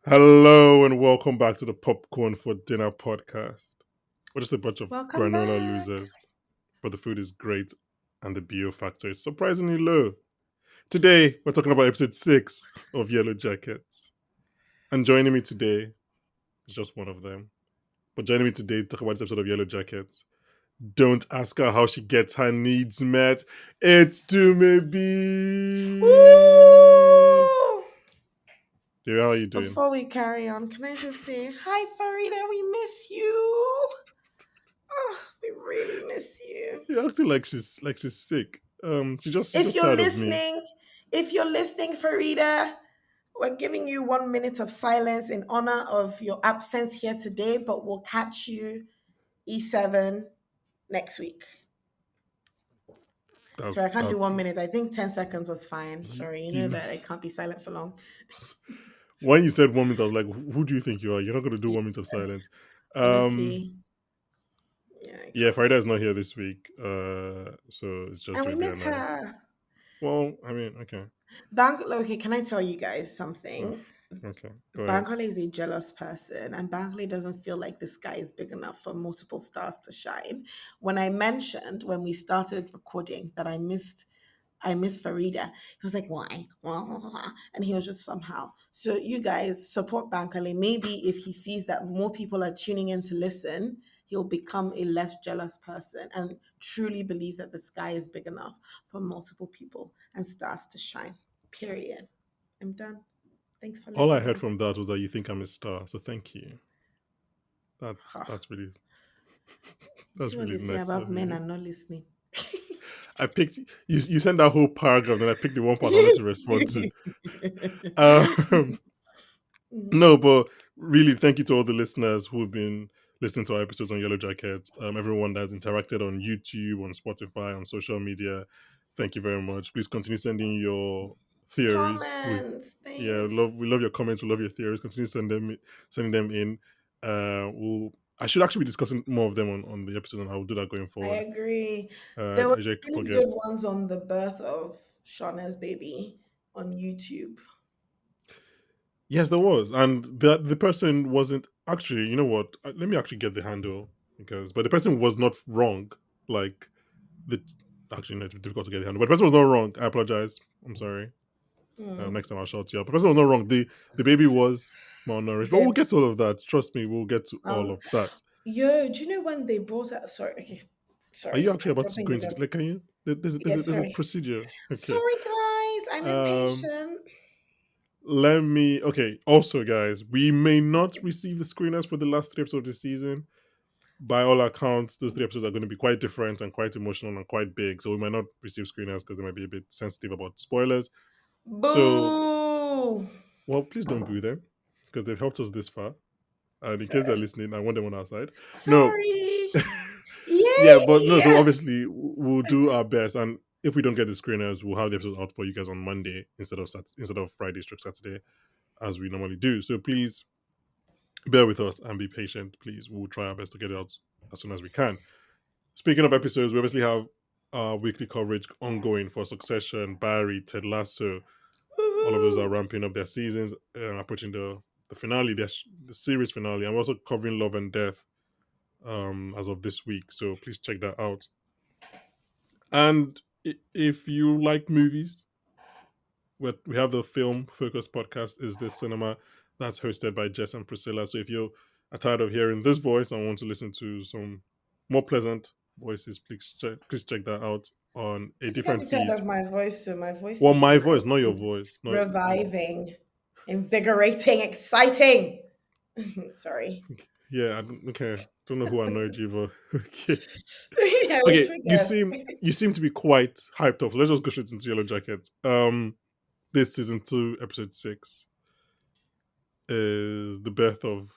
Hello and welcome back to the Popcorn for Dinner podcast. We're just a bunch of Welcome granola back. losers, but the food is great and the BO factor is surprisingly low. Today, we're talking about episode 6 of Yellowjackets. And joining me today is just one of them. But joining me today to talk about this episode of Yellowjackets, don't ask her how she gets her needs met. It's Dumebi. Woo! Dude, how are you doing? Before we carry on, can I just say, hi, Farida, we miss you. Oh, we really miss you. You're acting like she's sick. She's If just you're tired of me. listening, if you're listening, Farida, we're giving you 1 minute of silence in honor of your absence here today, but we'll catch you E7 next week. That's Sorry, I can't that. do 1 minute. I think 10 seconds was fine. You, Sorry, you know you, that I can't be silent for long. when you said 1 minute, I was like, "Who do you think you are? You're not going to do 1 minute of silence." Um, Honestly, yeah, I yeah, can't. Farida is not here this week, so it's just And we Joby miss and I. her. Well, I mean, okay, Okay, can I tell you guys Ugh, something? okay, go ahead. Bankole is a jealous person, and Bankole doesn't feel like the sky is big enough for multiple stars to shine. When I mentioned when we started recording that I miss Farida. He was like, why? And he was just somehow. So you guys support Bankole. Maybe if he sees that more people are tuning in to listen, he'll become a less jealous person and truly believe that the sky is big enough for multiple people and stars to shine. Period. I'm done. Thanks for All I listening to heard my from TED that talk. was that you think I'm a star, so thank you. That's Ah, that's really you see that's what really they say nice about of men you. and not listening. I picked you. You sent that whole paragraph, then I picked the one part I wanted to respond to. Um, Mhm. No, but really, thank you to all the listeners who've been listening to our episodes on Yellow Jackets. Everyone that's interacted on YouTube, on Spotify, on social media. Thank you very much. Please continue sending your theories. Comments. Yeah, Thanks. we love your comments. We love your theories. Continue sending them in. I should actually be discussing more of them on the episode, and I will do that going I forward. agree. There were I usually really forget. good ones on the birth of Shauna's baby on YouTube. Yes, there was, and the person wasn't actually. You know what? Let me actually get the handle but the person was not wrong. Like the actually, no, it's difficult to get the handle, but the person was not wrong. I apologize. I'm sorry. Hmm. Next time I'll shout you out. The person was not wrong. The baby was malnourished, but we'll Dead. get to all of that. Trust me, we'll get to all Um, of that. do you know when they brought out? Sorry, okay, Are you sorry, actually I'm about to dropping go the into depth. like? Can you? Yeah, There's a sorry, procedure. Okay. sorry, guys, I'm Um. impatient. Let me. Okay. Also, guys, we may not receive the screeners for the last 3 episodes of the season. By all accounts, those 3 episodes are going to be quite different and quite emotional and quite big. So we might not receive screeners because they might be a bit sensitive about spoilers. So, Boo. well, please don't boo them because they've helped us this far. And in case they're Fair. listening, I want them on our side. No, Sorry. Yay! yeah, but no. So Yeah. obviously, we'll do our best, and if we don't get the screeners, we'll have the episodes out for you guys on Monday instead of Friday stroke Saturday as we normally do. So please bear with us and be patient. Please, we'll try our best to get it out as soon as we can. Speaking of episodes, we obviously have our weekly coverage ongoing for Succession, Barry, Ted Lasso. All of those are Woohoo. ramping up their seasons, approaching the finale, the series finale. I'm also covering Love and Death as of this week, so please check that out. And if you like movies, we have the Film Focus podcast, Is This Cinema? That's hosted by Jess and Priscilla. So if you are tired of hearing this voice and want to listen to some more pleasant voices, please check that out on a You can't different be tired feed. of my voice, so my voice Well, is my voice, not your is voice. Not reviving, invigorating, exciting. Sorry. yeah. Okay. Don't know who annoyed you, but okay. I was Okay. triggered. You seem to be quite hyped up. So let's just go straight into Yellow Jacket. This season 2, episode 6 is the birth of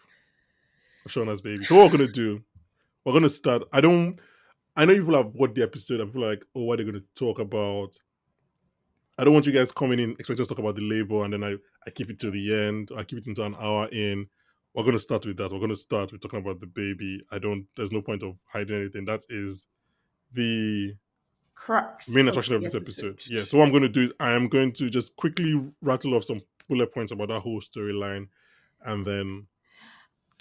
Shauna's baby. So what we're gonna do? We're gonna start. I know people have watched the episode and people are like, oh, what are they gonna talk about? I don't want you guys coming in expecting us to talk about the label and then I keep it to the end. I keep it into an hour in. We're gonna start with that. We're gonna start with talking about the baby. There's no point of hiding anything. That is the Crux main of attraction of the this episode. episode. Yeah. So what I'm gonna do is I am going to just quickly rattle off some bullet points about that whole storyline and then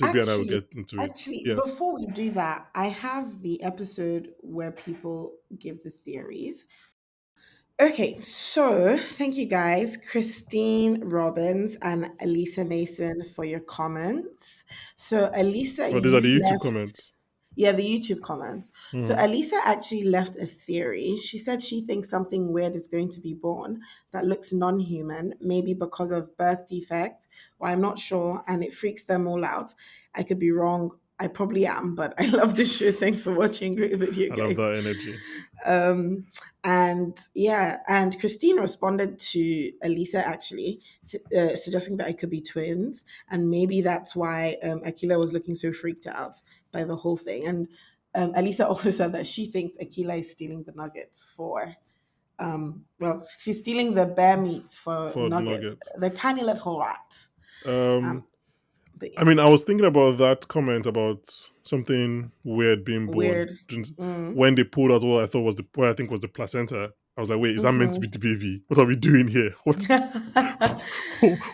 JB and I will Actually, get into it. actually, Yes. before we do that, I have the episode where people give the theories. Okay, so thank you guys, Christine Robbins and Elisa Mason, for your comments. So, Elisa, Well, these are you the YouTube left, comments. yeah, the YouTube comments. So, Hmm. Elisa actually left a theory. She said she thinks something weird is going to be born that looks non human, maybe because of birth defect, or I'm not sure, and it freaks them all out. I could be wrong. I probably am, but I love this show. Thanks for watching. Great video, I love guys. that energy. Um, and yeah, and Christine responded to Elisa actually, suggesting that it could be twins, and maybe that's why Akila was looking so freaked out by the whole thing. And Elisa also said that she thinks Akila is stealing the nuggets for. Well, she's stealing the bear meat for For the nuggets, nugget. the tiny little rat. Um, Um, but I yeah, mean, I was thinking about that comment about something weird being born weird. Mm. when they pulled out what I thought was what I think was the placenta. I was like, wait, is that meant to be Hmm. the baby? What are we doing here?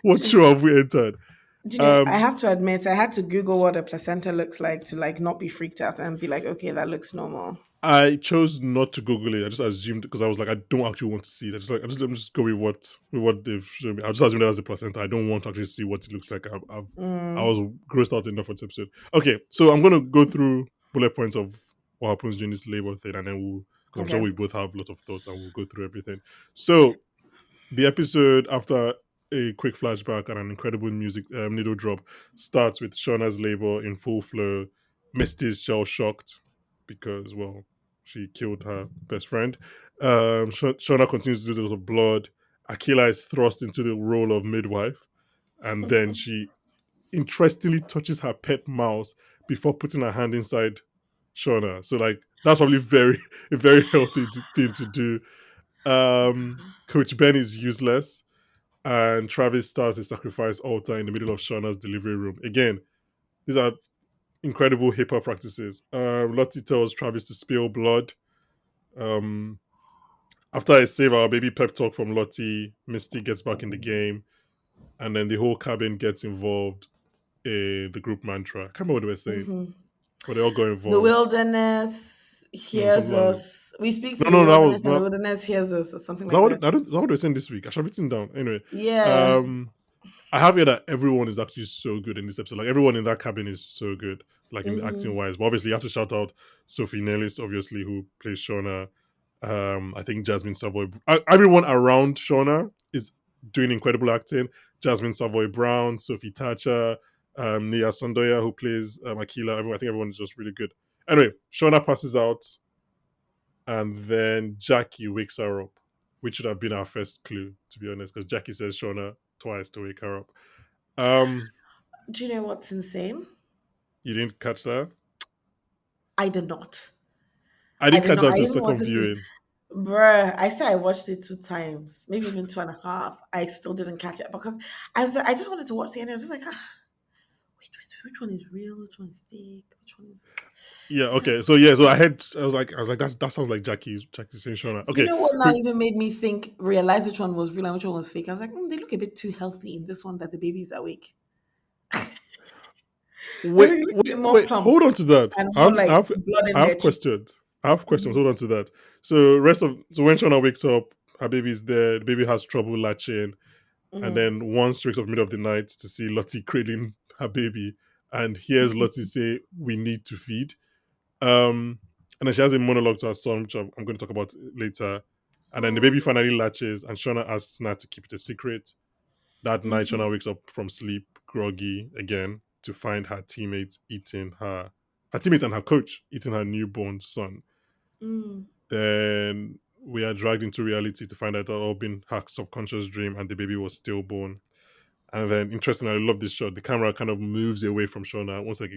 What show have we entered? Do you know, I Um, have to admit, I had to Google what a placenta looks like to like not be freaked out and be like, okay, that looks normal. I chose not to Google it. I just assumed because I was like, I don't actually want to see it. Let me just go with what they've shown me. I just assumed that as the placenta. I don't want to actually see what it looks like. I Mm, was grossed out enough for this episode. Okay, so I'm gonna go through bullet points of what happens during this labor thing, and then we'll, because I'm sure okay. we both have lots of thoughts, and we'll go through everything. So the episode, after a quick flashback and an incredible music needle drop, starts with Shauna's labor in full flow. Misty is shell shocked because, well, she killed her best friend. Shauna continues to lose a lot of blood. Akila is thrust into the role of midwife, and then she interestingly touches her pet mouse before putting her hand inside Shauna. So, like, that's probably very a very healthy thing to do. Coach Ben is useless, and Travis starts a sacrifice altar in the middle of Shauna's delivery room. Again, these are incredible hip hop practices. Lottie tells Travis to spill blood. Um, After I save our baby pep talk from Lottie, Misty gets back in the game, and then the whole cabin gets involved in the group mantra. I can't remember what they were saying, Hmm. but they all got The involved. wilderness hears Something like that. us. We speak to No, the no, that was wilderness, and the not. wilderness hears us, or something Is that like what that. I don't? Is that what they were saying this week? I should have written down anyway. Yeah. Um, I have here that everyone is actually so good in this episode. Like everyone in that cabin is so good, like in the acting Hmm. wise. But obviously, you have to shout out Sophie Nellis, obviously, who plays Shauna. I think Jasmine Savoy. Everyone around Shauna is doing incredible acting. Jasmine Savoy Brown, Sophie Thatcher, Nia Sandoya, who plays Akila. I think everyone is just really good. Anyway, Shauna passes out, and then Jackie wakes her up, which should have been our first clue, to be honest, because Jackie says Shauna twice to wake her up. Um, Do you know what's insane? you didn't catch that? I did not. I I didn't did catch not. that I until even second wanted to. viewing. Bruh, I said I watched it 2 times, maybe even two and a half. I still didn't catch it because I just wanted to watch the end. I was just like, which one is real? Which one is fake? Which one is? Yeah, I was like, okay. So yeah, so I was like, that sounds like Jackie's saying Shauna. you Okay. know what now Quick even made me think, realize which one was real and which one was fake? I was like, they look a bit too healthy in this one that the baby's awake. I wait, think they look a wait, bit more wait, plump hold on to that. and I more have I like have blood I in their have cheek. questions. I have questions. Mhm. Hold on to that. So when Shauna wakes up, her baby's there, the baby has trouble latching, and Mhm. then one wakes up in the middle of the night to see Lottie cradling her baby and hears Lottie say, "We need to feed." Um, and then she has a monologue to her son, which I'm going to talk about later. And then the baby Oh. finally latches, and Shauna asks Nat to keep it a secret. That night, Mhm. Shauna wakes up from sleep, groggy again, to find her teammates and her coach eating her newborn son. Mm. Then we are dragged into reality to find out that all been her subconscious dream, and the baby was stillborn. And then, interestingly, I love this shot. The camera kind of moves away from Shauna, almost like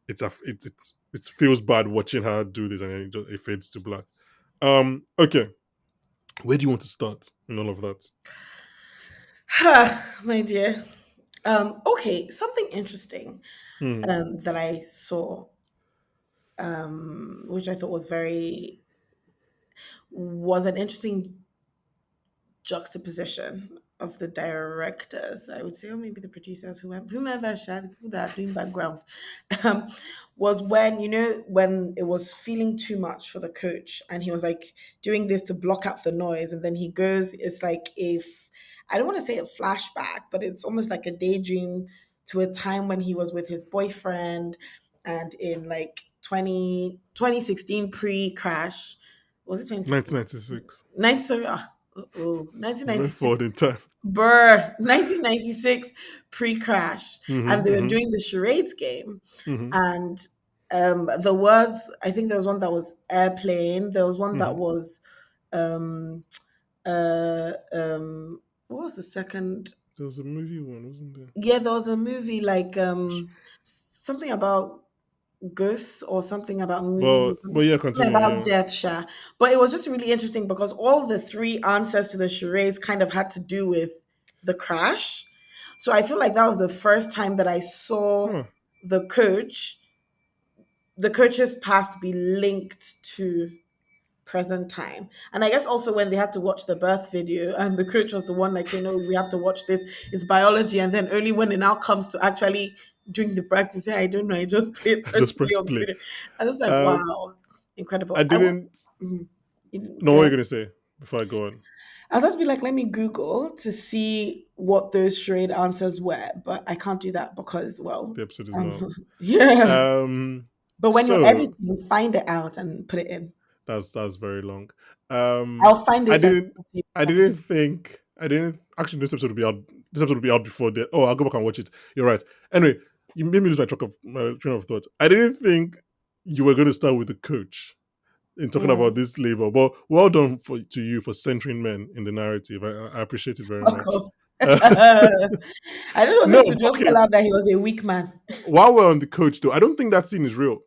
it feels bad watching her do this, and then it fades to black. Okay, where do you want to start in all of that? Ha, my dear. Okay, something interesting Hmm. that I saw, which I thought was an interesting juxtaposition of the directors, I would say, or maybe the producers, whomever, the people that are doing background, um, was when, when it was feeling too much for the coach, and he was like doing this to block out the noise, and then he goes, it's like if I don't want to say a flashback, but it's almost like a daydream to a time when he was with his boyfriend, and in like 2016 pre-crash, was it 2016? 1996. 19, sorry, Very 1996. forward in time. 1996 pre-crash, and they were Mm-hmm. doing the charades game, Mm-hmm. and there was, I think there was one that was airplane. There was one that Mm-hmm. was um what was the second? There was a movie one, wasn't there? Yeah, there was a movie like something about ghosts or something about movies or But yeah, something continue. about Yeah, death, Sha. But it was just really interesting because all the three answers to the charades kind of had to do with the crash. So I feel like that was the first time that I saw huh. the coach, the coach's past be linked to present time. And I guess also when they had to watch the birth video and the coach was the one like saying, "No, we have to watch this. It's biology." And then only when it now comes to actually doing the practice, "Hey, I don't know. I just played I press just play press on the play. video." I was like, Um, wow, I incredible. didn't Mhm. You didn't know what go you're ahead. gonna say before I go on. I was about to be like, let me Google to see what those charade answers were, but I can't do that because, well, The episode is um, not. yeah. Um, But when you're so editing, find it out and put it in. that's very long. I'll find I it and didn't send it to you. I I'll put didn't it. think I didn't actually this episode will be out. This episode will be out before the. Oh, I'll go back and watch it. You're right. Anyway, you made me lose my train of thought. I didn't think you were going to start with the coach in talking about Mm. this label, but well done to you for centering men in the narrative. I appreciate it very Fuck much. off. Uh, I just no, wanted to just okay. call out that he was a weak man. While we're on the coach, though, I don't think that scene is real.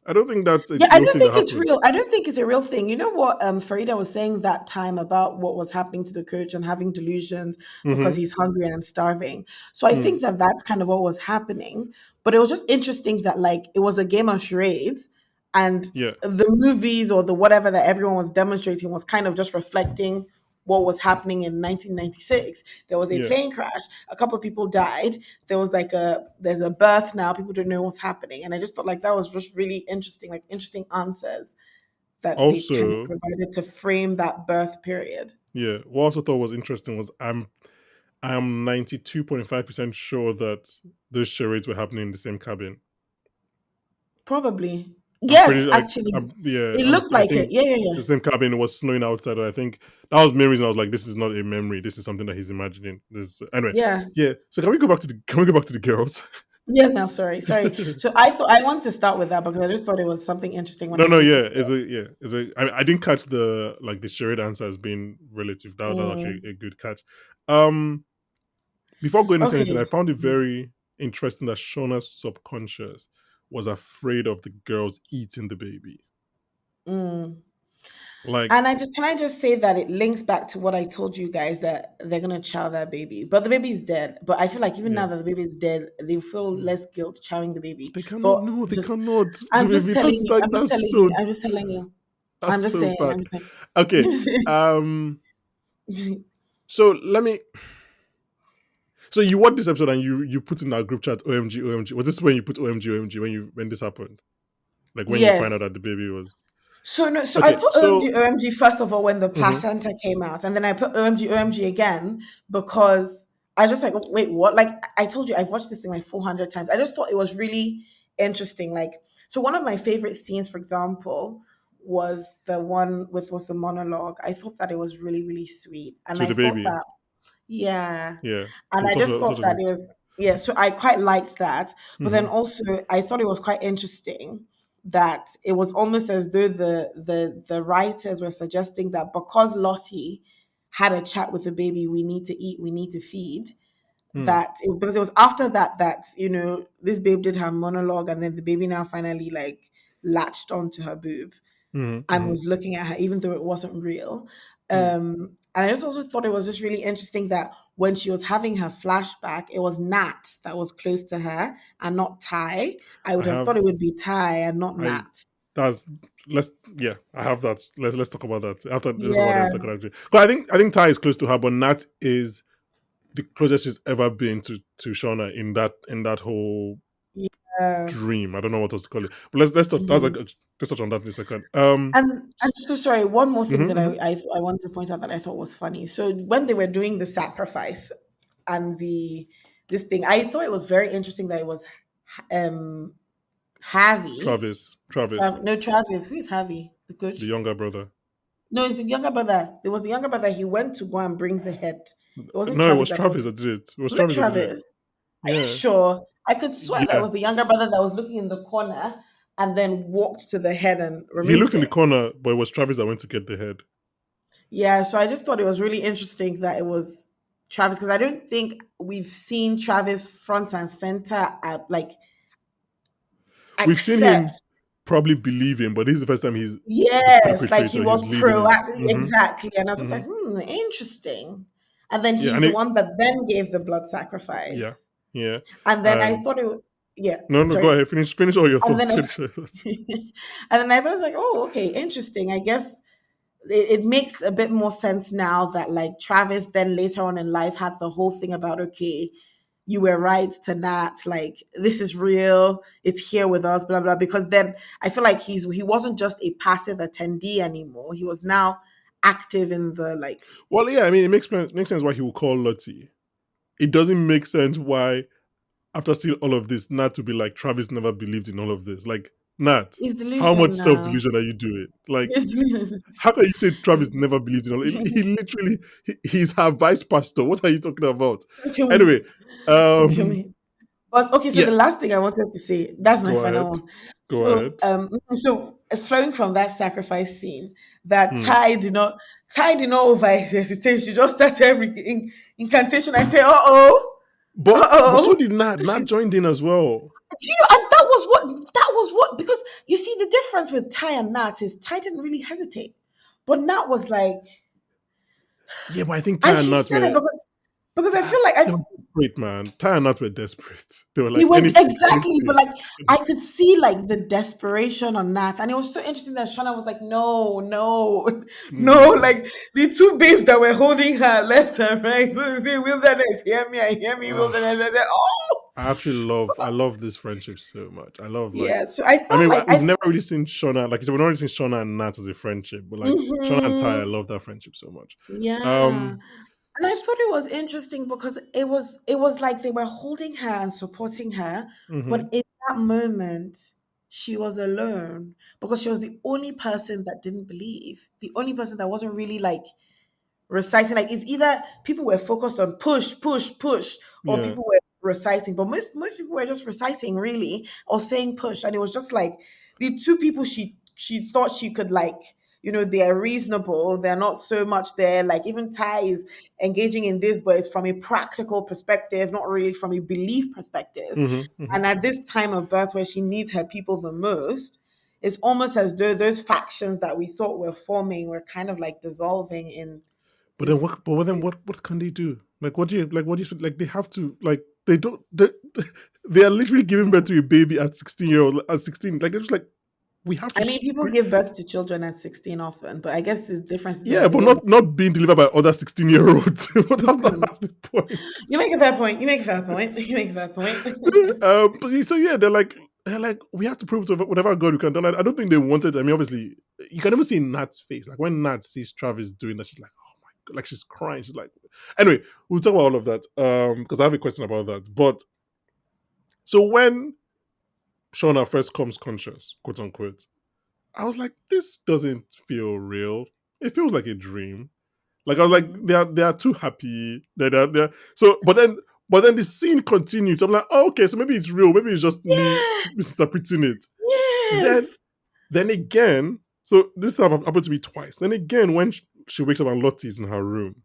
I don't think that's a Yeah, I real don't thing that think it's happened. real. I don't think it's a real thing. You know what Farida was saying that time about what was happening to the coach and having delusions because Mm-hmm. he's hungry and starving. So I Mm. think that that's kind of what was happening. But it was just interesting that like it was a game of charades, and Yeah, the movies or the whatever that everyone was demonstrating was kind of just reflecting what was happening in 1996. There was a yeah. plane crash. A couple of people died. There's a birth now. People don't know what's happening, and I just thought like that was just really interesting, like interesting answers that they kind of Also, provided to frame that birth period. yeah. What I also thought was interesting was I'm 92.5% sure that those charades were happening in the same cabin. Probably, I'm yes, pretty like actually, I'm yeah, it looked I like it. think Yeah, yeah, the yeah, same cabin, it was snowing outside. I think that was the main reason I was like, this is not a memory. This is something that he's imagining. This anyway. yeah. Yeah. So can we go back to the girls? Yeah, no, sorry. So I thought I wanted to start with that because I just thought it was something interesting when No, I no, heard yeah. this. Is a I didn't catch the like the charade answer as being relative. That's actually Mm, a good catch. Um Before going into anything, okay. I found it very interesting that Shauna's subconscious was afraid of the girls eating the baby. Mm. Like, And can I just say that it links back to what I told you guys that they're gonna chow that baby, but the baby is dead. But I feel like even now yeah, that the baby is dead, they feel less guilt chowing the baby. they cannot. But No, they just, cannot. The I'm just baby. telling That's you, like that's so I'm just telling you, I'm that's just so saying, bad. I'm just Okay. Um. saying. So let me. So you watched this episode and you put in our group chat OMG OMG. Was this when you put OMG OMG when this happened? Like when you find out Yes. that the baby was So no, so I okay. put So OMG first of all when the mhm. placenta came out, and then I put OMG again because I just like, wait, what? Like I told you, I've watched this thing like 400 times. I just thought it was really interesting. Like, so one of my favorite scenes, for example, was the one with was the monologue. I thought that it was really really sweet, and to I the thought baby, that yeah. yeah. And We'll I talk just about thought such a that it bit. was, yeah, so I quite liked that. But then Mm-hmm. also I thought it was quite interesting that it was almost as though the writers were suggesting that because Lottie had a chat with the baby, we need to eat, we need to feed, Mm, because it was after that that this babe did her monologue, and then the baby now finally like latched onto her boob mm-hmm, and mm-hmm, was looking at her, even though it wasn't real. mm. And I just also thought it was just really interesting that when she was having her flashback, it was Nat that was close to her and not Ty. I I would have thought have it would be Ty and not I Nat. that's let's yeah, I have that. Let's talk about that after. Let's talk about Yeah, the second actress. Because I think Ty is close to her, but Nat is the closest she's ever been to Shauna in that whole yeah. dream. I don't know what else to call it, but let's touch. Mhm. Let's touch on that in a second. And so sorry, one more thing that Mhm, mhm. I wanted to point out that I thought was funny. So when they were doing the sacrifice and the this thing, I thought it was very interesting that it was um Harvey. Travis, No, Travis. Who is Harvey? The the coach? younger brother. No, it's the younger brother. There was the younger brother. He went to go and bring the head. It wasn't No, it Travis was that brought Travis it. that did it. It was Was it Travis that did it. Travis? Are you Yeah, sure? I could swear that it yeah. was the younger brother that was looking in the corner and then walked to the head and He looked removed in the it. corner, but it was Travis that went to get the head. Yeah, so I just thought it was really interesting that it was Travis because I don't think we've seen Travis front and center like We've seen him accept. probably believe him, but this is the first time he's the Yes, like he perpetrator. was He's leading it. proactive. Exactly. And I was like, interesting. And then Yeah, he's and the it, one that then gave the blood yeah, sacrifice. yeah. And then I And thought yeah, no, no, go sorry. ahead. Finish all your And then thoughts. I, Finish your thoughts. and then I thought I was like, oh, okay, interesting. I guess it makes a bit more sense now that like Travis then later on in life had the whole thing about okay, you were right to not like this is real, it's here with us, blah blah. Because then I feel like he wasn't just a passive attendee anymore. He was now active in the like Well, yeah, I mean, it makes sense why he would call Lottie. It doesn't make sense why, after seeing all of this, Nat to be like, Travis never believed in all of this. Like, Nat, he's how much delusion self now. delusion are you doing? Like, He's delusion. how can you say Travis never believed in all? He literally, he's her vice pastor. What are you talking about? Look at me. Anyway, Look at me. But okay, so yeah, the last thing I wanted to say, that's my go final ahead, one. go So ahead. so it's flowing from that sacrifice scene that Hmm. Ty did not over hesitate. She just started everything incantation. I say, uh-oh, But so uh-oh. did Nat. She, Nat joined in as well. and that was what because you see the difference with Ty and Nat is Ty didn't really hesitate. But Nat was like, Yeah, but I think and Ty and she Nat said it were because I feel like they were desperate, man. Ty and Nat were desperate. They were they like were exactly, but anything. like I could see like the desperation on that, and it was so interesting that Shana was like, "No, no, no!" Mm. Like the two babes that were holding her left and right. So they say, wilderness, hear me, I hear me, Ah, wilderness. And then, oh, I love this friendship so much. I love like, yeah. So I I felt mean, like we've never really seen Shauna, like you said, we've not really seen Shauna and Nat as a friendship, but like Shauna and Ty, I Mhm. love that friendship so much. Yeah. Um, And I thought it was interesting because it was like they were holding her and supporting her, mhm. but in that moment she was alone because she was the only person that didn't believe, the only person that wasn't really like reciting. Like it's either people were focused on push, push, push, or Yeah. people were reciting. But most people were just reciting really or saying push. And it was just like the two people she thought she could like, they're reasonable. They're not so much there. Like even Ty is engaging in this, but it's from a practical perspective, not really from a belief perspective. Mhm, mhm. And at this time of birth where she needs her people the most, it's almost as though those factions that we thought were forming were kind of like dissolving in But then this. what? But then what can they do? Like, what do you like? What do you like? They have to like. They don't. They are literally giving birth to a baby at 16-year-old. At 16, like they're just like, we have to. I mean, people give birth to children at 16 often, but I guess the difference is Yeah, that they but were. not being delivered by other 16-year-olds. But that's the point. You make a fair point. You make a fair point. You make a fair point. So yeah, they're like, we have to prove to whatever God we can do. I don't think they wanted. I mean, obviously, you can never see Nat's face. Like when Nat sees Travis doing that, she's like, oh my god, like she's crying. She's like, anyway, we'll talk about all of that. Because I have a question about that. But so when Shauna first comes conscious, quote unquote, I was like, this doesn't feel real. It feels like a dream. Like I was like, Mm. they are too happy. They're so, but then the scene continues. I'm like, oh, okay, so maybe it's real. Maybe it's just me Yes. misinterpreting it. Then Yes. then again, so this time happened to be twice. Then again, when she wakes up and Lottie's in her room,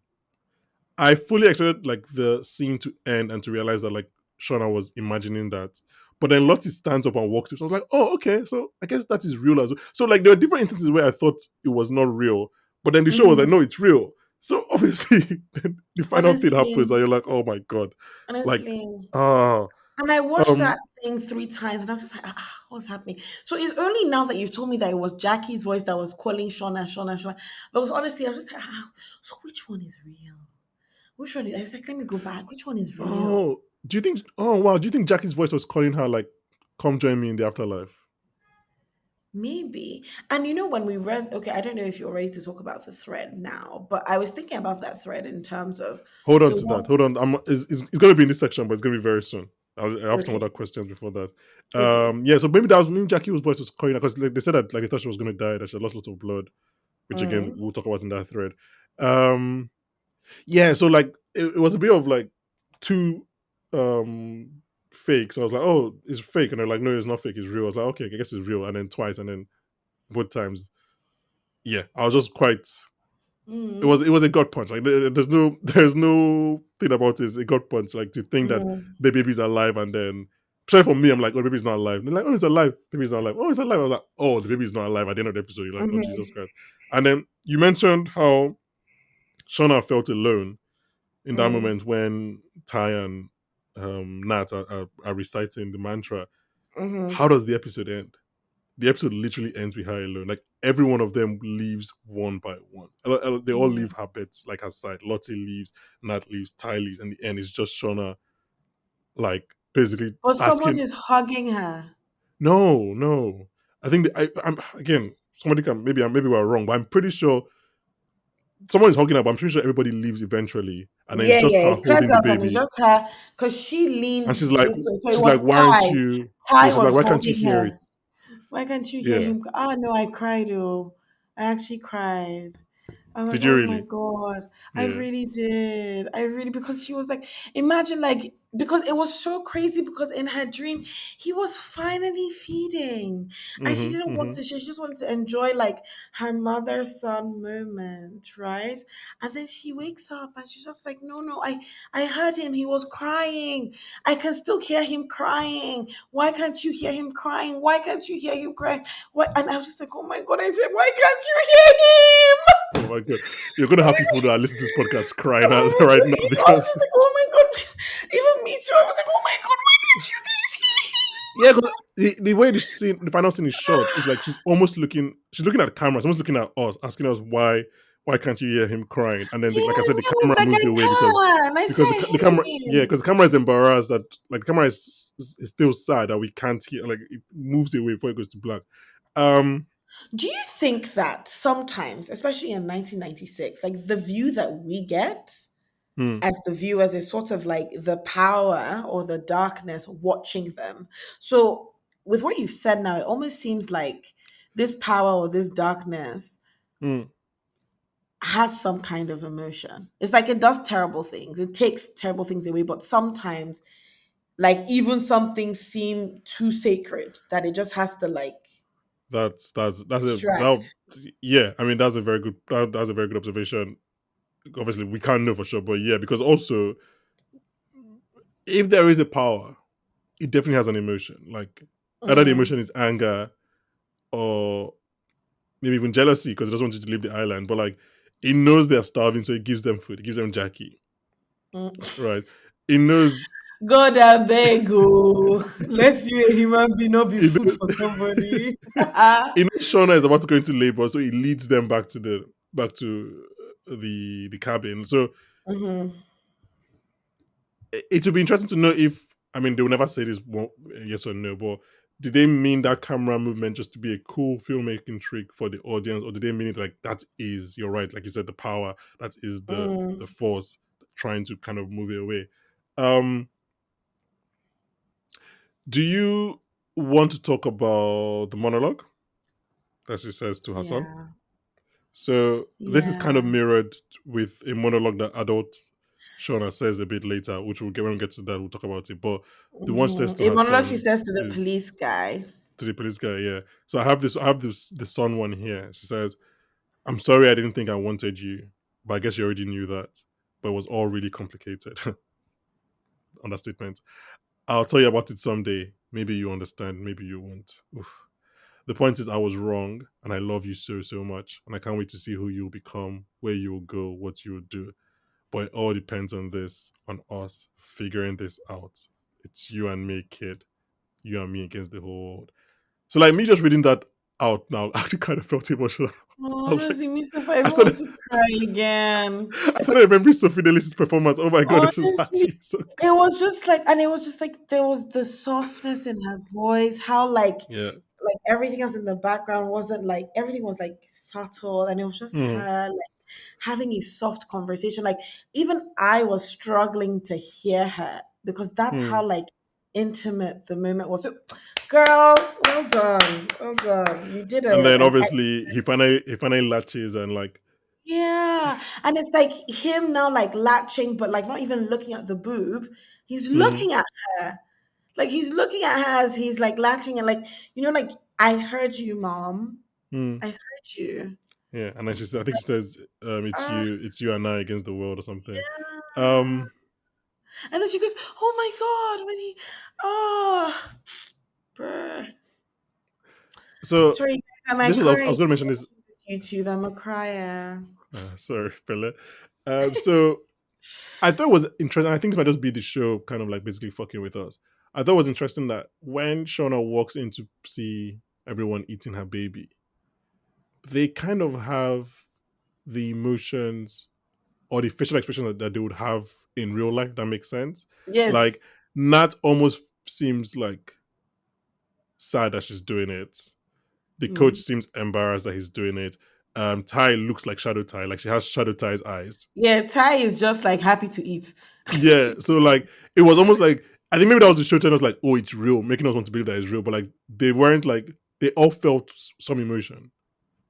I fully expected like the scene to end and to realize that like Shauna was imagining that. But then Lottie stands up and walks up. So I was like, oh, okay. So I guess that is real as well. So like there were different instances where I thought it was not real. But then the show was like, Mhm. no, it's real. So obviously then the final thing happens Honestly, and you're like, oh my God. Like, honestly. ah. And I watched Um, that thing 3 times, and I was just like, what's happening? So it's only now that you've told me that it was Jackie's voice that was calling Shauna, Shauna, Shauna. But it was honestly, I was just like, so which one is real? Which one? I was like, let me go back. Which one is real? oh, do you think? Oh wow, do you think Jackie's voice was calling her like, "Come join me in the afterlife"? Maybe. And you know, when we read, okay, I don't know if you're ready to talk about the thread now, but I was thinking about that thread in terms of, Hold on so to that. what, Hold on. It's going to be in this section, but it's going to be very soon. I have some other okay, questions before that. okay. Yeah. So maybe that was maybe Jackie's voice was calling because like, they said that like they thought she was going to die, that she had lost lots of blood, which again Mm, we'll talk about in that thread. Um, yeah. So like it was a bit of like two fake. So I was like, oh, it's fake, and they're like, no, it's not fake. It's real. I was like, okay, I guess it's real. And then twice, and then both times, yeah, I was just quite mm, it was a gut punch. Like there's no thing about it. It's a gut punch. Like to think that mm, the baby's alive and then especially for me, I'm like, oh, the baby's not alive. They're like, oh, it's alive. Baby's not alive. Oh, it's alive. I was like, oh, the baby's not alive at the end of the episode. You're like, oh Jesus mm, Christ. And then you mentioned how Shauna felt alone in that mm, moment when Ty and Nat are reciting the mantra. mm, How does the episode end? The episode literally ends with her alone. Like every one of them leaves one by one. They all leave mm. her beds, like her side. Lottie leaves, Nat leaves, Ty leaves, and the end is just Shauna, like basically But someone asking, is hugging her. "No, no." I think I'm again. Somebody can maybe we're wrong, but I'm pretty sure someone is hugging her. But I'm pretty sure everybody leaves eventually, and then it's Yeah, just yeah, her it cuts holding the off and it's baby. just her because she And leaned this way. So it she's was like, "Why aren't Ty. you?" Yeah, Ty she's was like, "Why can't you holding hear her. it?" Why can't you hear Yeah. him? Oh no, I cried. Oh, I actually cried. I was like, Did you oh my really? God, I Yeah. really did. I really, because she was like, imagine, like, because it was so crazy because in her dream, he was finally feeding and she Mm-hmm. didn't want Mm-hmm. to, she just wanted to enjoy like her mother son moment, right? And then she wakes up and she's just like, no, no, I heard him. He was crying. I can still hear him crying. Why can't you hear him crying? Why can't you hear him crying? What? And I was just like, oh my God. I said, why can't you hear him? Oh my god, you're gonna have people that are listening to this podcast crying out Oh right my God. now I was just because like, oh my God. Even me too. I was like, oh my God, why can't you guys hear yeah, 'cause the way the final scene is shot is like she's looking at the camera, she's almost looking at us, asking us why can't you hear him crying? And then like I him? said, the Yeah, I was camera like, moves away because I can. I said, the, I the camera hear yeah him. because the camera is embarrassed that like the camera it feels sad that we can't hear like it moves away before it goes to black. Um, Do you think that sometimes, especially in 1996, like the view that we get hmm, as the viewers is sort of like the power or the darkness watching them? So, with what you've said now, it almost seems like this power or this darkness hmm, has some kind of emotion. It's like it does terrible things, it takes terrible things away, but sometimes, like, even some things seem too sacred that it just has to, like, that's a that distract. yeah. I mean that's a very good observation. Obviously we can't know for sure, but yeah, because also if there is a power, it definitely has an emotion. Like either the Mm, emotion is anger or maybe even jealousy because it doesn't want you to leave the island. But like it knows they're starving, so it gives them food. It gives them Jackie, mm. right? It knows God, I beg, oh, let you a human being not be it food knows, for somebody. it knows Shauna is about to go into labor, so it leads them back to the cabin. So Mhm. it would be interesting to know if I mean they will never say this yes or no, but did they mean that camera movement just to be a cool filmmaking trick for the audience, or did they mean it like that is you're right, like you said, the power that is the Mm, force trying to kind of move it away? Um, do you want to talk about the monologue that she says to her son? yeah, So this is kind of yeah. mirrored with a monologue that adult Shauna says a bit later, which we'll get when we get to that. We'll talk about it. But the one she says to A her monologue she son says to the is police guy. to the police guy. Yeah. So I have this the son one here. She says, "I'm sorry, I didn't think I wanted you, but I guess you already knew that. But it was all really complicated." Understatement. I'll tell you about it someday. Maybe you understand. Maybe you won't. Oof. The point is, I was wrong, and I love you so so much, and I can't wait to see who you'll become, where you'll go, what you'll do. But it all depends on this, on us figuring this out. it's you and me, kid. You and me against the whole world. So like me just reading that out now, I actually kind of felt emotional. I Oh, was like, honestly, me if I I want started, to cry again. I started remembering Sophie Daly's performance. Oh my god, this is Honestly, actually so it was just like, and it was just like there was the softness in her voice, how yeah. like everything else in the background wasn't like everything was like subtle, and it was just Mm, her like having a soft conversation. Like even I was struggling to hear her because that's how mm. like intimate the moment was. So, girl, well done. You did And then an obviously he finally latches and like yeah, and it's like him now, like latching, but like not even looking at the boob. He's mm, looking at her, like he's looking at her as he's like latching, and like like I heard you, mom. mm. I heard you. Yeah, and then I think she says, Uh, it's you and I against the world or something. yeah. Um, And then she goes, "Oh my god!" When he, oh, bruh. so Sorry, guys, am I this was I crying? was going to mention this. Watching this YouTube, I'm a crier. Sorry, Pele. So I thought it was interesting. I think this might just be the show kind of like basically fucking with us. I thought it was interesting that when Shauna walks in to see everyone eating her baby, they kind of have the emotions or the facial expression that they would have in real life. That makes sense. Yes. Like Nat almost seems like sad that she's doing it. The coach Mm. seems embarrassed that he's doing it. Ty looks like Shadow Ty, like she has Shadow Ty's eyes. Yeah, Ty is just like happy to eat. Yeah, so like it was almost like I think maybe that was the show telling us like, oh, it's real, making us want to believe that it's real, but like they weren't like they all felt some emotion.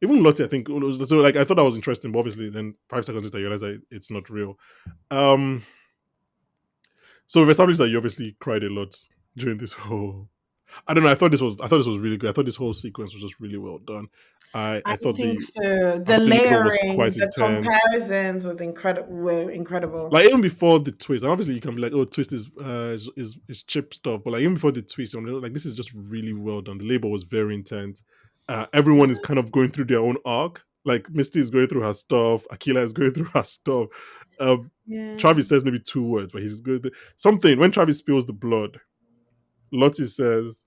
Even Lottie, I think, was, so like I thought that was interesting, but obviously then 5 seconds later you realize that it's not real. Um, so we've established that you obviously cried a lot during this whole. I don't know. I thought this was really good. I thought this whole sequence was just really well done. I I thought think the so. The after labor was layering, quite the intense. comparisons was incredible. Were incredible. Like even before the twist, and obviously you can be like, "Oh, twist is cheap stuff," but like even before the twist, I'm like, "This is just really well done." The labor was very intense. Yeah, Everyone is kind of going through their own arc. Like Misty is going through her stuff. Akila is going through her stuff. Um, yeah. Travis says maybe two words, but he's good. Something when Travis spills the blood, Lottie says,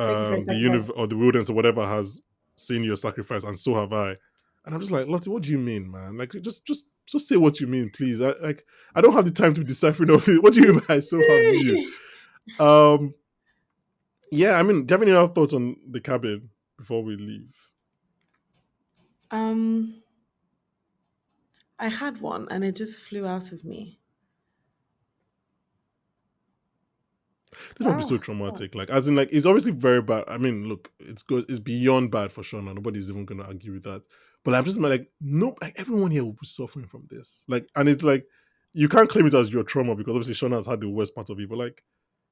Thank you for your the universe sacrifice. or the wilderness or whatever has seen your sacrifice, and so have I. And I'm just like, Lottie, what do you mean, man? Like, just say what you mean, please. I don't have the time to be deciphering all this. What do you mean by so have you? Um, yeah, I mean, do you have any other thoughts on the cabin before we leave? um, I had one and it just flew out of me. This must be so Oh, God. traumatic. Like, as in, like, it's obviously very bad. I mean, look, it's good. It's beyond bad for Shauna. Nobody's even going to argue with that. But I'm just like, nope. Like, everyone here will be suffering from this. Like, and it's like, you can't claim it as your trauma because obviously Shauna has had the worst part of it. But like,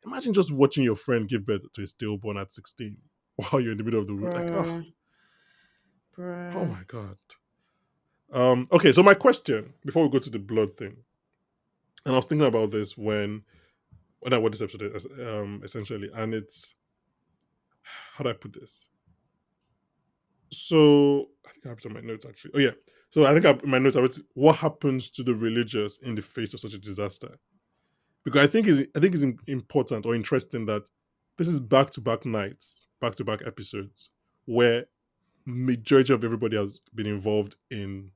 imagine just watching your friend give birth to a stillborn at 16 while you're in the middle of the road. Like, Bruh, oh bruh. my god. Okay, so my question before we go to the blood thing, and I was thinking about this when I watched this episode, essentially, and it's how do I put this? So I think I have it on my notes actually. Oh yeah. So in my notes I wrote what happens to the religious in the face of such a disaster. Because I think it's important or interesting that this is back to back nights, back to back episodes where majority of everybody has been involved in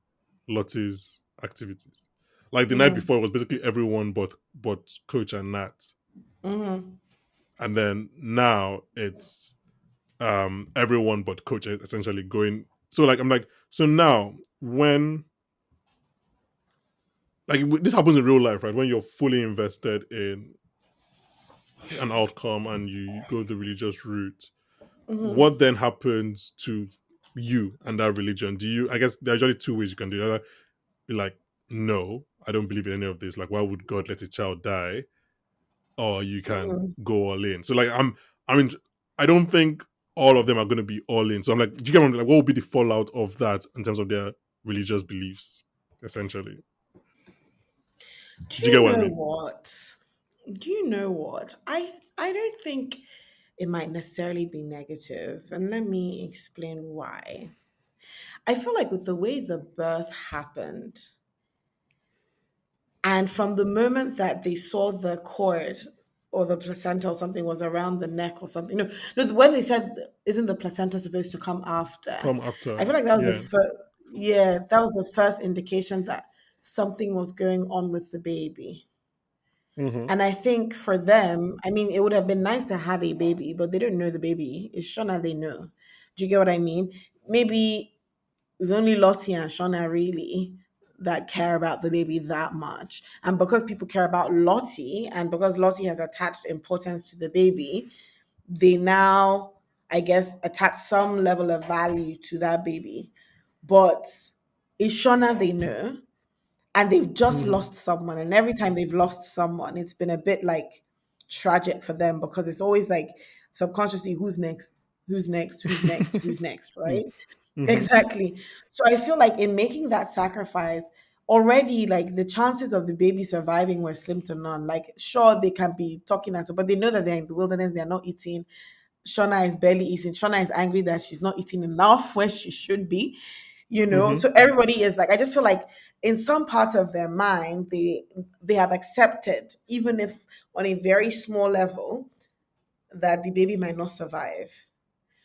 Lottie's activities. Like the night Mm-hmm. before it was basically everyone but Coach and Nat. Mm-hmm. And then now it's everyone but Coach essentially going. So like I'm like, so now when like this happens in real life, right? When you're fully invested in an outcome and you go the religious route, Mm-hmm. what then happens to you and that religion? Do you? I guess there's usually two ways you can do it. Either be like, no, I don't believe in any of this. Like, why would God let a child die? Or you can Mm-hmm. go all in. So like, I mean, I don't think all of them are going to be all in. So I'm like, do you get what I'm like? What would be the fallout of that in terms of their religious beliefs, essentially? Do Do you get you what I know mean? what? Do you know what? I don't think it might necessarily be negative, and let me explain why. I feel like with the way the birth happened, and from the moment that they saw the cord or the placenta or something was around the neck or something. No, no. When they said, "Isn't the placenta supposed to come after?" Come I after. feel like that was Yeah. the first. Yeah, that was the first indication that something was going on with the baby. Mm-hmm. And I think for them, I mean, it would have been nice to have a baby, but they don't know the baby. It's Shauna they know. Do you get what I mean? Maybe it's only Lottie and Shauna really that care about the baby that much. And because people care about Lottie and because Lottie has attached importance to the baby, they now, I guess, attach some level of value to that baby. But it's Shauna they know, and they've just Mm-hmm. lost someone. And every time they've lost someone, it's been a bit like tragic for them because it's always like subconsciously, who's next? Who's next? Who's next? Who's next? Right? Mm-hmm. Exactly. So I feel like in making that sacrifice, already like the chances of the baby surviving were slim to none. Like, sure, they can be talking at, but they know that they're in the wilderness, they're not eating. Shauna is barely eating. Shauna is angry that she's not eating enough when she should be, you know. Mm-hmm. So everybody is like, I just feel like in some part of their mind, they have accepted, even if on a very small level, that the baby might not survive.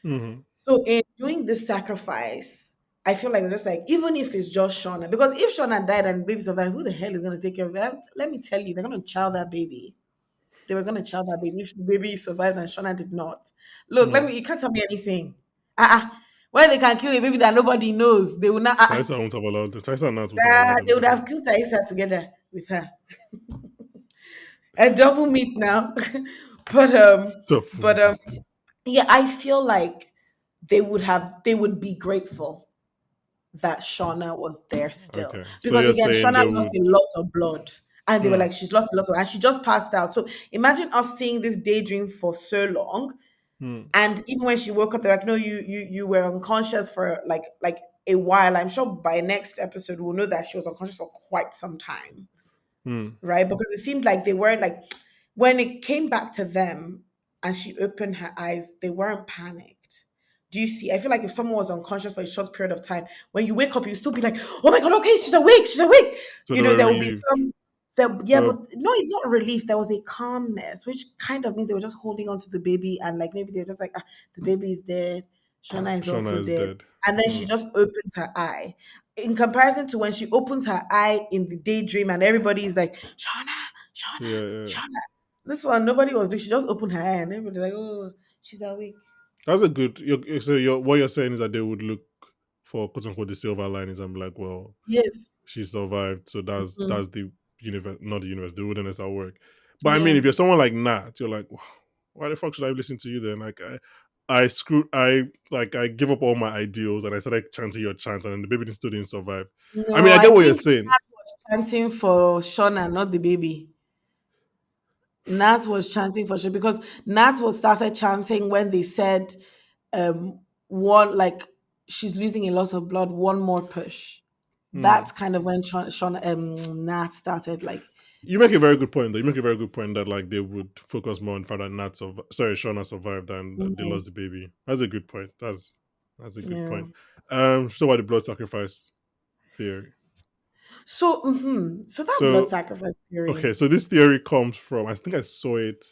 Mm-hmm. So in doing this sacrifice, I feel like they're just like, even if it's just Shauna, because if Shauna died and the baby survived, who the hell is gonna take care of that? Let me tell you, they're gonna child that baby. They were gonna child that baby if the baby survived and Shauna did not. Look, let Mm. me you can't tell me anything. Why they can kill a baby that nobody knows, they will not Taisa won't have allowed them. Taisa and Nat won't have allowed them they to would do have it. killed Taisa together with her. A double meat now. but So, but yeah, I feel like they would be grateful that Shauna was there still. okay. So Because you're again, saying Shauna they lost would. a lot of blood. And they were Mm, like, she's lost a lot of, and she just passed out. So imagine us seeing this daydream for so long. mm, And even when she woke up, they're like, no, you were unconscious for like a while. I'm sure by next episode we'll know that she was unconscious for quite some time, mm, right? Because it seemed like they weren't like when it came back to them and she opened her eyes, they weren't panicked. Do you see? I feel like if someone was unconscious for a short period of time, when you wake up, you still be like, "Oh my god, okay, she's awake, she's awake." so they You know, were there will be relieved. some. There, yeah, But but no, not relief. There was a calmness, which kind of means they were just holding on to the baby, and like maybe they were just like, the baby is dead, Shana is also Shauna is dead, dead. and then she Mm, just opens her eye. In comparison to when she opens her eye in the daydream, and everybody is like, Shana, Shana, yeah, yeah. Shana. This one, nobody was doing. She just opened her eye, and everybody like, oh, she's awake. That's a good. So what you're saying is that they would look for quote unquote the silver linings and be like, well, Yes. she survived, so Mhm. that's the universe, not the universe, the wilderness at work. But I mean, Yeah. if you're someone like Nat, you're like, "Wow, why the fuck should I listen to you then? Like, I give up all my ideals and I started chanting your chant, and then the baby still didn't survive. I No, mean, I I get what you're think saying. Nat was chanting for Shona, not the baby. Nat was chanting for sure because Nat was started chanting when they said one like she's losing a lot of blood, one more push. Hmm. That's kind of when Shona Nat started like You make a very good point, though. You make a very good point that like they would focus more on the fact that Shauna survived and they mhm, lost the baby. That's a good point. That's a good yeah. point. So about the blood sacrifice theory. So that blood So sacrifice okay, theory. so this theory comes from I think I saw it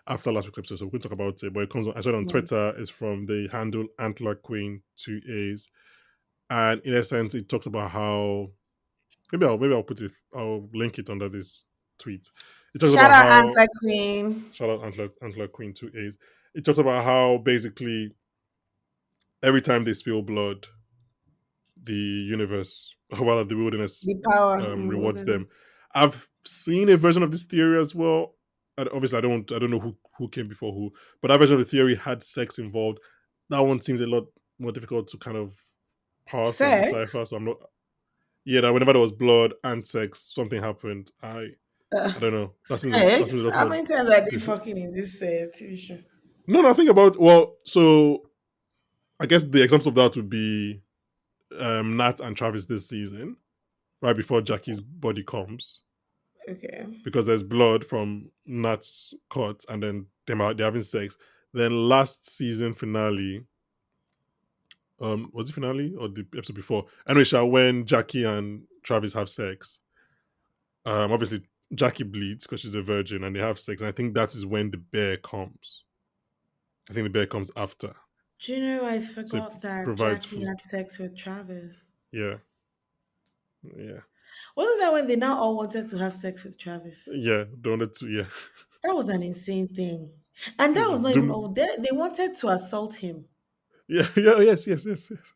after last week's episode, so we can talk about it. But it comes on, I saw it on Mm. Twitter. It's from the handle Antler Queen 2A's, and in essence, it talks about how maybe I'll put it I'll link it under this tweet. It talks Shout about out how Answer Queen. shout out Antler Queen 2A's. It talks about how basically every time they spill blood, the universe, well, the wilderness The power rewards wilderness. them. I've seen a version of this theory as well. And obviously, I don't know who came before who, but that version of the theory had sex involved. That one seems a lot more difficult to kind of parse and Sex. decipher. So I'm not. Yeah, that whenever there was blood and sex, something happened. Uh, I don't know. That seems a Sex. lot How more. many times are they Diff- fucking in this TV show? no, no. Think about so I guess the examples of that would be Nat and Travis this season, right before Jackie's body comes, Okay. because there's blood from Nat's cut, and then they're having sex. Then last season finale, was it finale or the episode before? Anyway, when Jackie and Travis have sex, obviously Jackie bleeds because she's a virgin, and they have sex. And I think that is when the bear comes. I think the bear comes after, Do you know I so it forgot that provides Jackie food. had sex with Travis? Yeah, yeah, Wasn't that when they now all wanted to have sex with Travis? yeah. Don't let to yeah. That was an insane thing. And that Yeah, was not even all. They wanted to assault him. yeah, yeah. Yes, yes, yes, yes,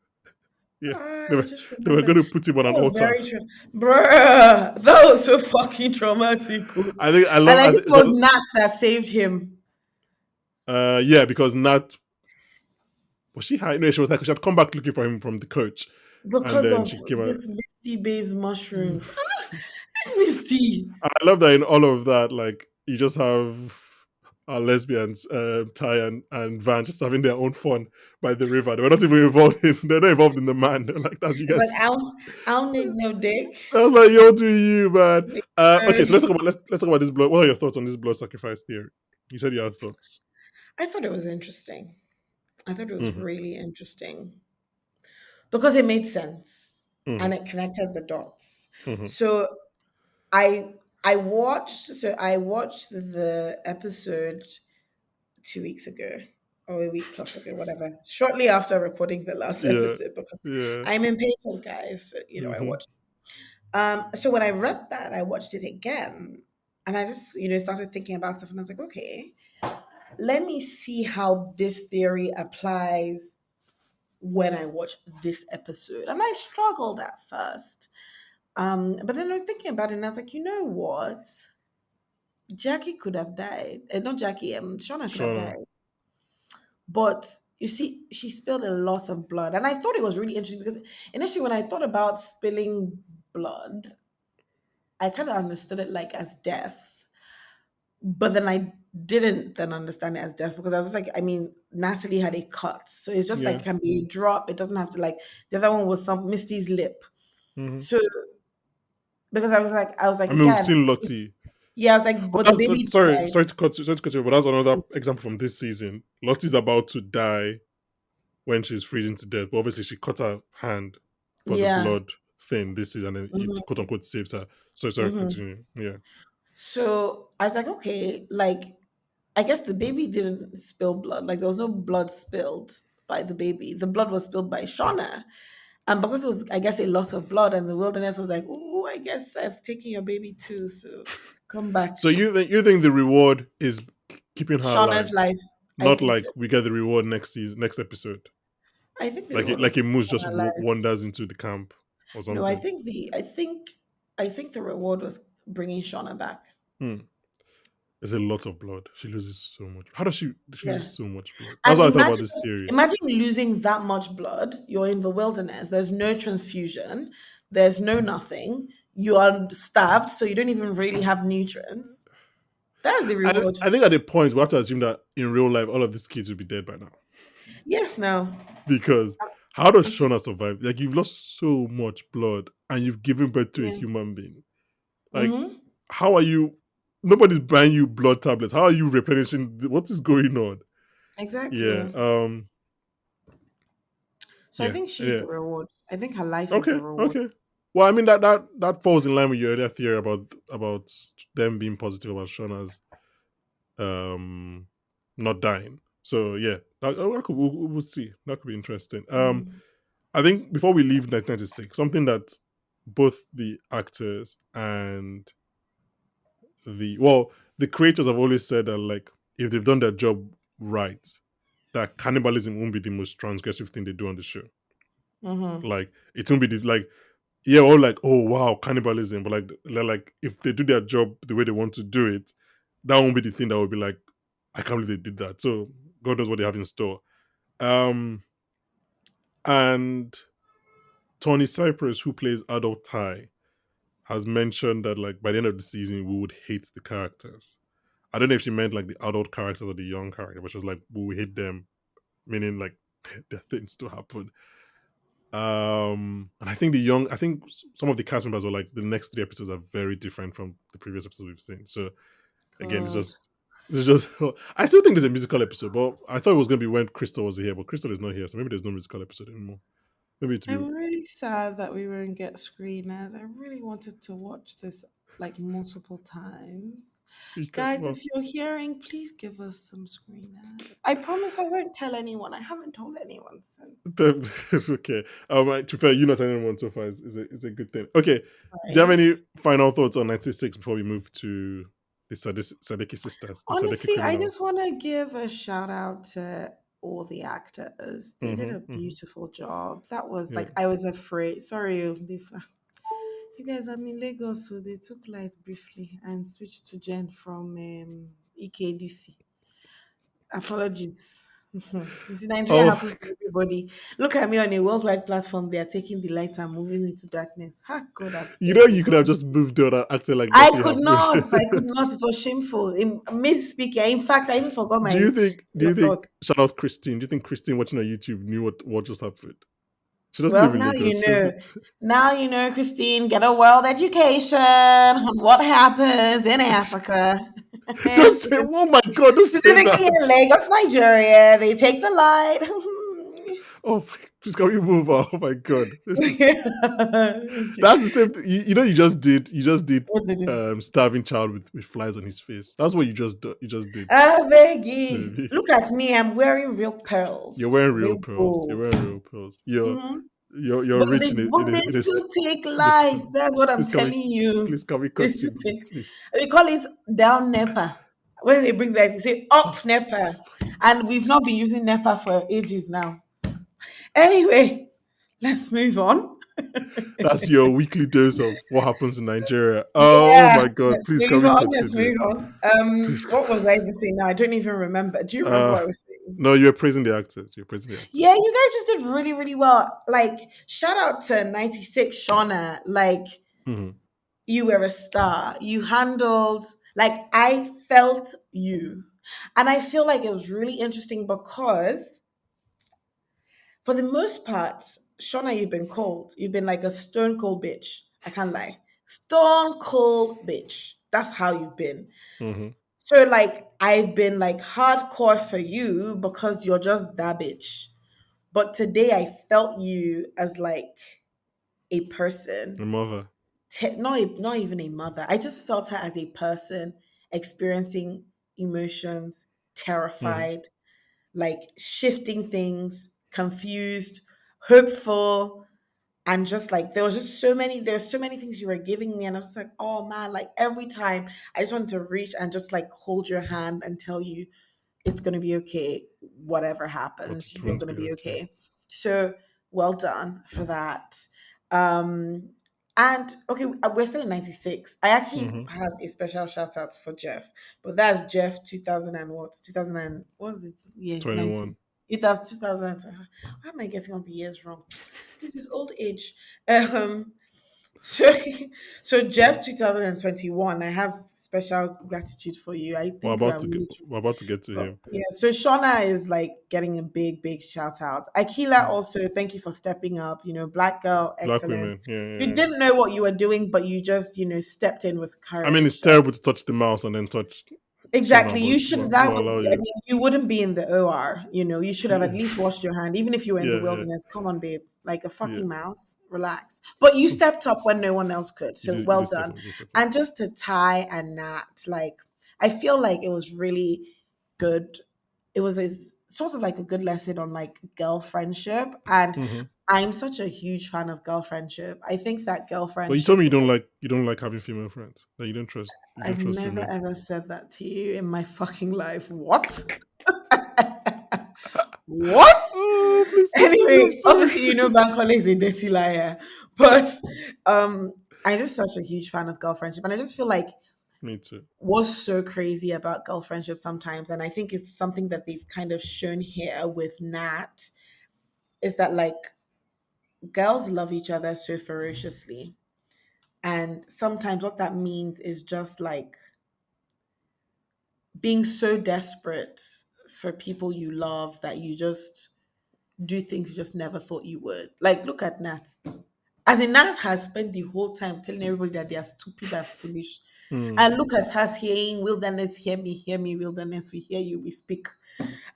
yes. I just They were remember going to put him on that an was altar. very true. Bruh, that was so fucking traumatic. Oh. I think I And love I think it was because Nat that saved him yeah, because Nat was she high? No, she was like she had come back looking for him from the coach, and because then of she came out. this Misty Babes mushrooms. This Misty. I love that in all of that, like you just have our lesbians, Ty and Van, just having their own fun by the river. They were not even involved in. They're not involved in the man. They're like, that's you It's like guys. I'll need no dick. I was like, yo, do you, man? Okay, so I let's talk about this blood. What are your thoughts on this blood sacrifice theory? You said you had thoughts. thought it was interesting. I thought it was Mm-hmm, really interesting because it made sense mm-hmm, and it connected the dots. mm-hmm. So I I watched the episode 2 weeks ago or a week plus ago, whatever, shortly after recording the last Yeah, episode because yeah. I'm impatient, guys. So, I Mm-hmm. watched. So when I read that, I watched it again, and I just started thinking about stuff, and I was like, okay, let me see how this theory applies when I watch this episode. And I struggled at first. But then I was thinking about it and I was like, you know what? Jackie could have died. Not Jackie, Shauna could have Shauna. died. But you see, she spilled a lot of blood. And I thought it was really interesting because initially when I thought about spilling blood, I kind of understood it like as death. But then I didn't then understand it as death because I was just like, I mean, Natalie had a cut. So it's just like Yeah. it can be a drop. It doesn't have to like the other one was some Misty's lip. Mm-hmm. So because I was like, I mean, we've again, seen Lottie. yeah, I was like, But but the that's baby sorry, died. sorry to cut you. But that's another example from this season. Lottie's about to die when she's freezing to death. But obviously, she cut her hand for the Yeah. blood thing this season, and it Hmm. quote unquote saves her. So sorry, Hmm. continue. Yeah, So I was like, okay, like I guess the baby didn't spill blood. Like there was no blood spilled by the baby. The blood was spilled by Shauna. And because it was, I guess, a loss of blood, and the wilderness was like, oh, I guess I've taken your baby too, so come back. so you think the reward is keeping her Shauna's alive, life, I not think like so. we get the reward next season, next episode, I think the like reward was like a keeping moose just her alive. wanders into the camp or No, I something. think I think the reward was bringing Shauna back. Hmm. There's a lot of blood. She loses so much. How does she Yeah. loses so much blood? That's And what I thought about this theory. imagine losing that much blood. You're in the wilderness. There's no transfusion. There's no nothing. You are starved, so you don't even really have nutrients. That's the I, reward. I think at the point we have to assume that in real life all of these kids will be dead by now. Yes, now. Because how does Shona survive? Like you've lost so much blood and you've given birth to a Yeah. human being. Like Mm-hmm. how are you? Nobody's buying you blood tablets. How are you replenishing? What is going on? Yeah. Exactly. So I Yeah. think she's Yeah. the reward. I think her life is the Okay. reward. Okay. Well, I mean that falls in line with your earlier theory about them being positive about Shona's um not dying. So yeah, we'll see. That could be interesting. Mm. I think before we leave 1996, something that both the actors and the creators have always said that like if they've done their job right, that cannibalism won't be the most transgressive thing they do on the show. Mm-hmm. Like it won't be like yeah, all like oh wow cannibalism, but like they're like if they do their job the way they want to do it, that won't be the thing that will be like I can't believe they did that. So God knows what they have in store. Um, and Tony Cypress, who plays adult Ty, has mentioned that like by the end of the season we would hate the characters. I don't know if she meant like the adult characters or the young character, but she was like we will hate them, meaning like there are things to happen. And I think some of the cast members were like the next three episodes are very different from the previous episodes we've seen. So again, God. it's just I still think there's a musical episode, but I thought it was gonna be when Crystal was here, but Crystal is not here, so maybe there's no musical episode anymore. Maybe to be I'm really sad that we won't get screeners. I really wanted to watch this. like multiple times. You can, Guys, well, if you're hearing, please give us some screeners. I promise I won't tell anyone. I haven't told anyone since. it's okay. To be fair, you not telling anyone so far is a good thing. Okay. Do you have Right? any final thoughts on 96 before we move to the Sadeki sisters, the Sadeki Honestly, I criminals? just want to give a shout out to all the actors. They did Mm-hmm. a Mm-hmm. beautiful job. That was Yeah. like, I was afraid. Sorry, you guys, I'm in Lagos, so they took light briefly and switched to Jen from EKDC. Apologies. You see, Nigeria Oh, happens to everybody. Look at me on a worldwide platform. They are taking the light and moving into darkness. Ha, God, I you beg know, you. you could have just moved on and acted like I nothing could happened. not. I could not. It was shameful. In mid speaking, in fact, I even forgot do my you think? Do train you of thought. think? Shout out Christine. Do you think Christine watching on YouTube knew what just happened? She doesn't live Well, in now Lagos. you She know. doesn't. Now you know, Christine. Get a world education on what happens in Africa. Don't say. Oh my God! Don't say Specifically in that. Lagos, Nigeria. They take the light. Oh, please can we move on? Oh my God! Okay. That's the same. You know, you just did. You just did. What did you? Starving child with flies on his face. That's what you just do, you just did. Ah, Beggy. Maybe. Look at me. I'm wearing real You're pearls, wearing real real pearls. You're gold. wearing real pearls. Mhm. You're rich But they in a still take please, life. That's what I'm please can we telling you. please can we They still continue, take. please? We call it down NEPA. When they bring that, we say Oh, up NEPA. And we've not been using NEPA for ages now. Anyway, let's move on. that's your weekly dose of what happens in Nigeria. Oh Yeah, my God! let's Please can move we on. Let's continue? move on. Please. What was I even saying now? I don't even remember. Do you remember Uh, what I was saying? no, you're praising the actors. You're praising the Yeah, actors. you guys just did really, really well. Like, shout out to 96 Shauna. Like, Mhm. you were a star. You handled, like, I felt you. And I feel like it was really interesting because, for the most part, Shauna, you've been cold. You've been like a stone cold bitch. I can't lie. Stone cold bitch. That's how you've been. Mhm. So, like, I've been like hardcore for you because you're just that bitch. But today I felt you as like a person, Your mother. not even a mother. I just felt her as a person experiencing emotions, Mhm. terrified, like shifting things, confused, hopeful, and just like there's so many things you were giving me, and I was just like, oh man, like every time I just wanted to reach and just like hold your hand and tell you it's going to be okay. Whatever But happens, it you're won't going to be be okay. okay. So well done for that. Um, and okay, we're still in 96. I actually Mhm. have a special shout out for Jeff, but that's Jeff 2000 and what? 2000 and what was it? Yeah, 19. 21. It was 2000. Why am I getting all the years wrong? This is old age. Um, so, so Jeff 2021, I have special gratitude for you. I think we are really. We're about to get to Well, him. yeah, so Shauna is like getting a big, big shout out. Akila Mm. also, thank you for stepping up. You know, black girl, Black excellent. women. Yeah, yeah, You yeah. didn't know what you were doing, but you just, stepped in with I mean, courage. it's So terrible to touch the mouse and then touch exactly, Shona, you but should. That we'll was. allow I you. mean, you wouldn't be in the OR. You should have at Yeah, least washed your hand, even if you were in the yeah, yeah, wilderness. Come on, babe, like a yeah. fucking mouse. Relax. But you stepped up when no one else could. So You well did step done. up, you did step up. And just to tie a knot, like I feel like it was really good. It was a sort of like a good lesson on like girl friendship, and Hmm. I'm such a huge fan of girl friendship. I think that girl But you told friendship me is like, you don't like having female friends. That you don't I've trust never women. ever said that to you in my fucking life. What? What? Oh, please continue. I'm Anyway, sorry. obviously you know Bankole is a dirty liar, but um, I'm just such a huge fan of girl friendship, and I just feel like Me too. what's so crazy about girl friendship sometimes, and I think it's something that they've kind of shown here with Nat, is that like girls love each other so ferociously, and sometimes what that means is just like being so desperate for people you love that you just do things you just never thought you would. Like, look at Nat. As in, Nat has spent the whole time telling everybody that they are stupid and foolish. Mm. And look at her saying, "Wilderness, hear me, wilderness, we hear you, we speak."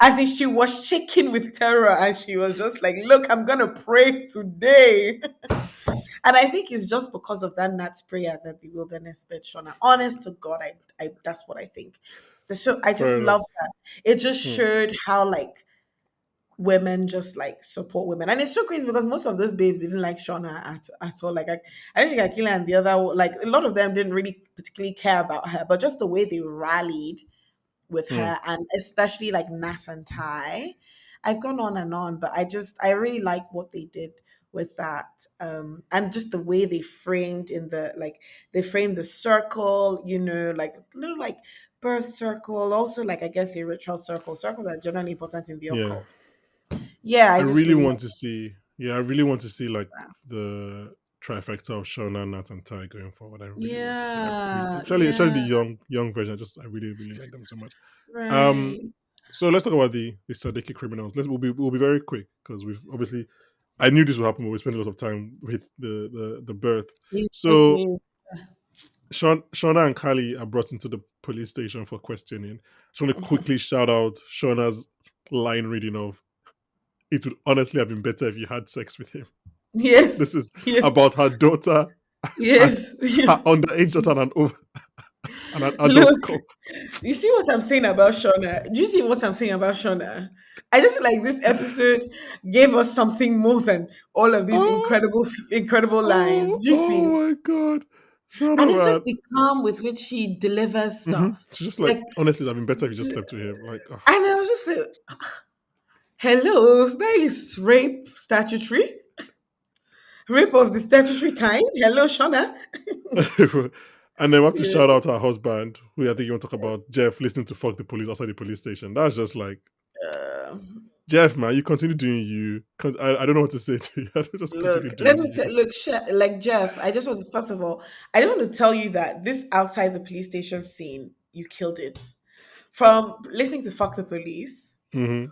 As if she was shaking with terror and she was just like, "Look, I'm gonna pray today." And I think it's just because of that Nat's prayer that the wilderness spared Shona. Honest to God, I that's what I think. The show, I just Fair enough. love that. It just Mm. showed how like women just like support women, and it's so crazy because most of those babes didn't like Shauna at all. Like I don't think Akila and the other like a lot of them didn't really particularly care about her, but just the way they rallied with Mm. her, and especially like Nat and Ty. I've gone on and on, but I really like what they did with that, and just the way they framed in the like they framed the circle, like little like birth circle, also like I guess a ritual circle, circles are generally important in the Yeah. occult. Yeah, I I just really really want like to see. Yeah, I really want to see like that. the trifecta of Shona, Nat, and Ty going forward. I really want to see. Yeah, Especially the yeah, young version. I really really like them so much. Um, right. so let's talk about the Sadiki criminals. We'll be very quick because we've obviously I knew this would happen, but we spent a lot of time with the birth. Yeah, So Shauna and Kylie are brought into the police station for questioning. Just want to quickly shout out Shauna's line reading of "It would honestly have been better if you had sex with him." yes, This is yes, about her daughter and yes. her underage daughter and an adult Look, cop. you see what I'm saying about Shauna? Do you see what I'm saying about Shauna? I just feel like this episode gave us something more than all of these Oh, incredible lines. oh, Do you oh see? my god. And Shauna, it's just man. the calm with which she delivers stuff. She's just like, Like, honestly, it'd have been better if you just and slept with him. Like, ugh. I was just like, hello, that is rape statutory. Rape of the statutory kind. Hello, Shauna. And then we have to Yeah. shout out her husband, who I think you want to talk about, Jeff, listening to fuck the police outside the police station. That's just like, Uh, Jeff, man, you continue doing you. I don't know what to say to you. Just continue Look, let doing me you. tell. Look, like Jeff. I just want to first of all, I just want to tell you that this outside the police station scene, you killed it. From listening to "Fuck the Police," Hmm.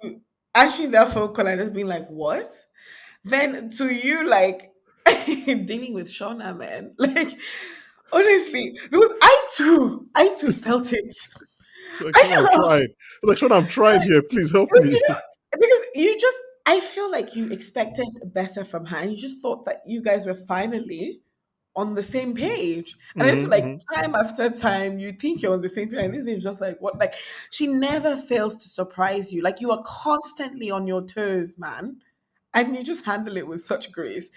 to answering that phone call and just being like, "What?" Then to you like dealing with Shauna, man. Like honestly, because I too felt it. Like, I Shauna, I'm felt trying. Like, Shauna, I'm trying here. Please help me. you know because you just I feel like you expected better from her, and you just thought that you guys were finally on the same page. And I just feel like Hmm. time after time, you think you're on the same page, and this is just like what? Like she never fails to surprise you. Like you are constantly on your toes, man. And you just handle it with such grace.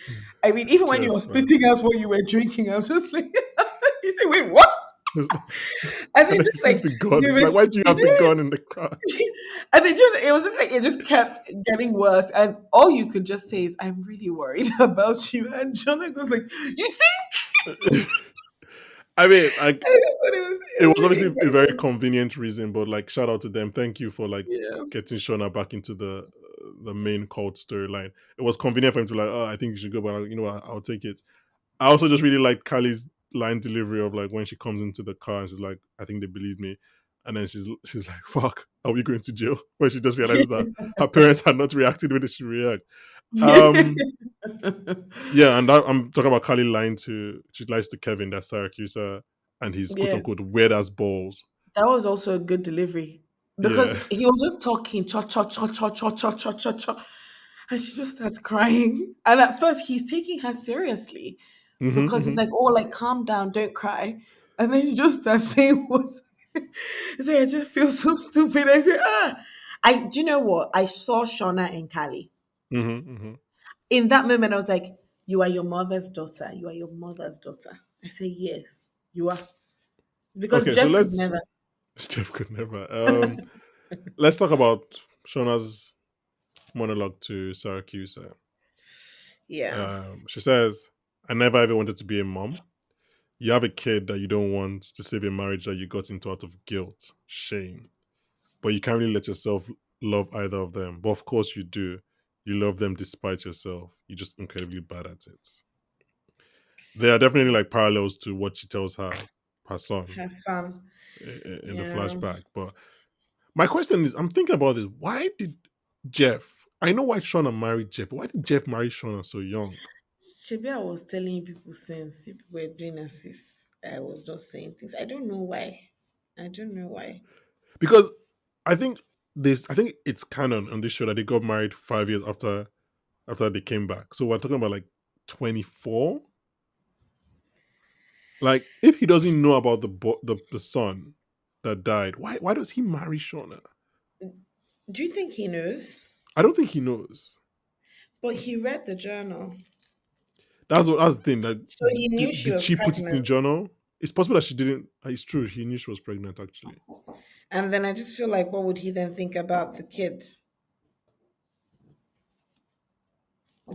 I mean, even when you Jeff, were man. spitting out what you were drinking, I was just like, you say, wait, what? And then And then he just sees like the gun. the He's like, why do you have the did. gun in the car? And then it was just like it just kept getting worse. And all you could just say is, I'm really worried about you. And Jonah goes like, you think? I mean, like, And that's what it it was was really obviously a very incredible. convenient reason, but like, shout out to them. Thank you for like Yeah. getting Shona back into the main cult storyline. It was convenient for him to like, oh, I think you should go, but you know what, I'll take it. I also just really like Kylie's line delivery of like when she comes into the car and she's like, I think they believe me. And then she's like, fuck, are we going to jail? When she just realizes that her parents had not reacted the way they should react. Um, yeah, and I'm talking about Kylie lying she lies to Kevin, that Syracuse, and his quote Yeah. unquote weird ass balls. That was also a good delivery. Yeah. Because he was just talking, cha cha cha cha cha cha cha cha cha. And she just starts crying. And at first he's taking her seriously Hmm. because he's Hmm. like, oh, like calm down, don't cry. And then she just starts saying what he said, I just feel so stupid. I said, ah. Do you know what? I saw Shauna and Callie. Hmm. Hmm. In that moment, I was like, you are your mother's daughter. You are your mother's daughter. I say, yes, you are. Because Okay, so Jeff could let's never. Jeff could never. Let's talk about Shauna's monologue to Syracuse. Yeah. She says, I never ever wanted to be a mom. You have a kid that you don't want to save a marriage that you got into out of guilt, shame. But you can't really let yourself love either of them. But of course you do. You love them despite yourself. You're just incredibly bad at it. There are definitely like parallels to what she tells her son Her son. in the Yeah. flashback. But my question is, I'm thinking about this. Why did Jeff? I know why Shauna married Jeff, but why did Jeff marry Shauna so young? Maybe I was telling people since people were doing as if. I was just saying things. I don't know why. I don't know why. Because I think I think it's canon on this show that they got married 5 years after they came back. So we're talking about like 24. Like, if he doesn't know about the son that died, why does he marry Shauna? Do you think he knows? I don't think he knows. But he read the journal. That's the thing. That So he knew she did was she put it in the pregnant. journal? It's possible that she didn't. It's true. He knew she was pregnant. Actually, And then I just feel like, what would he then think about the kid?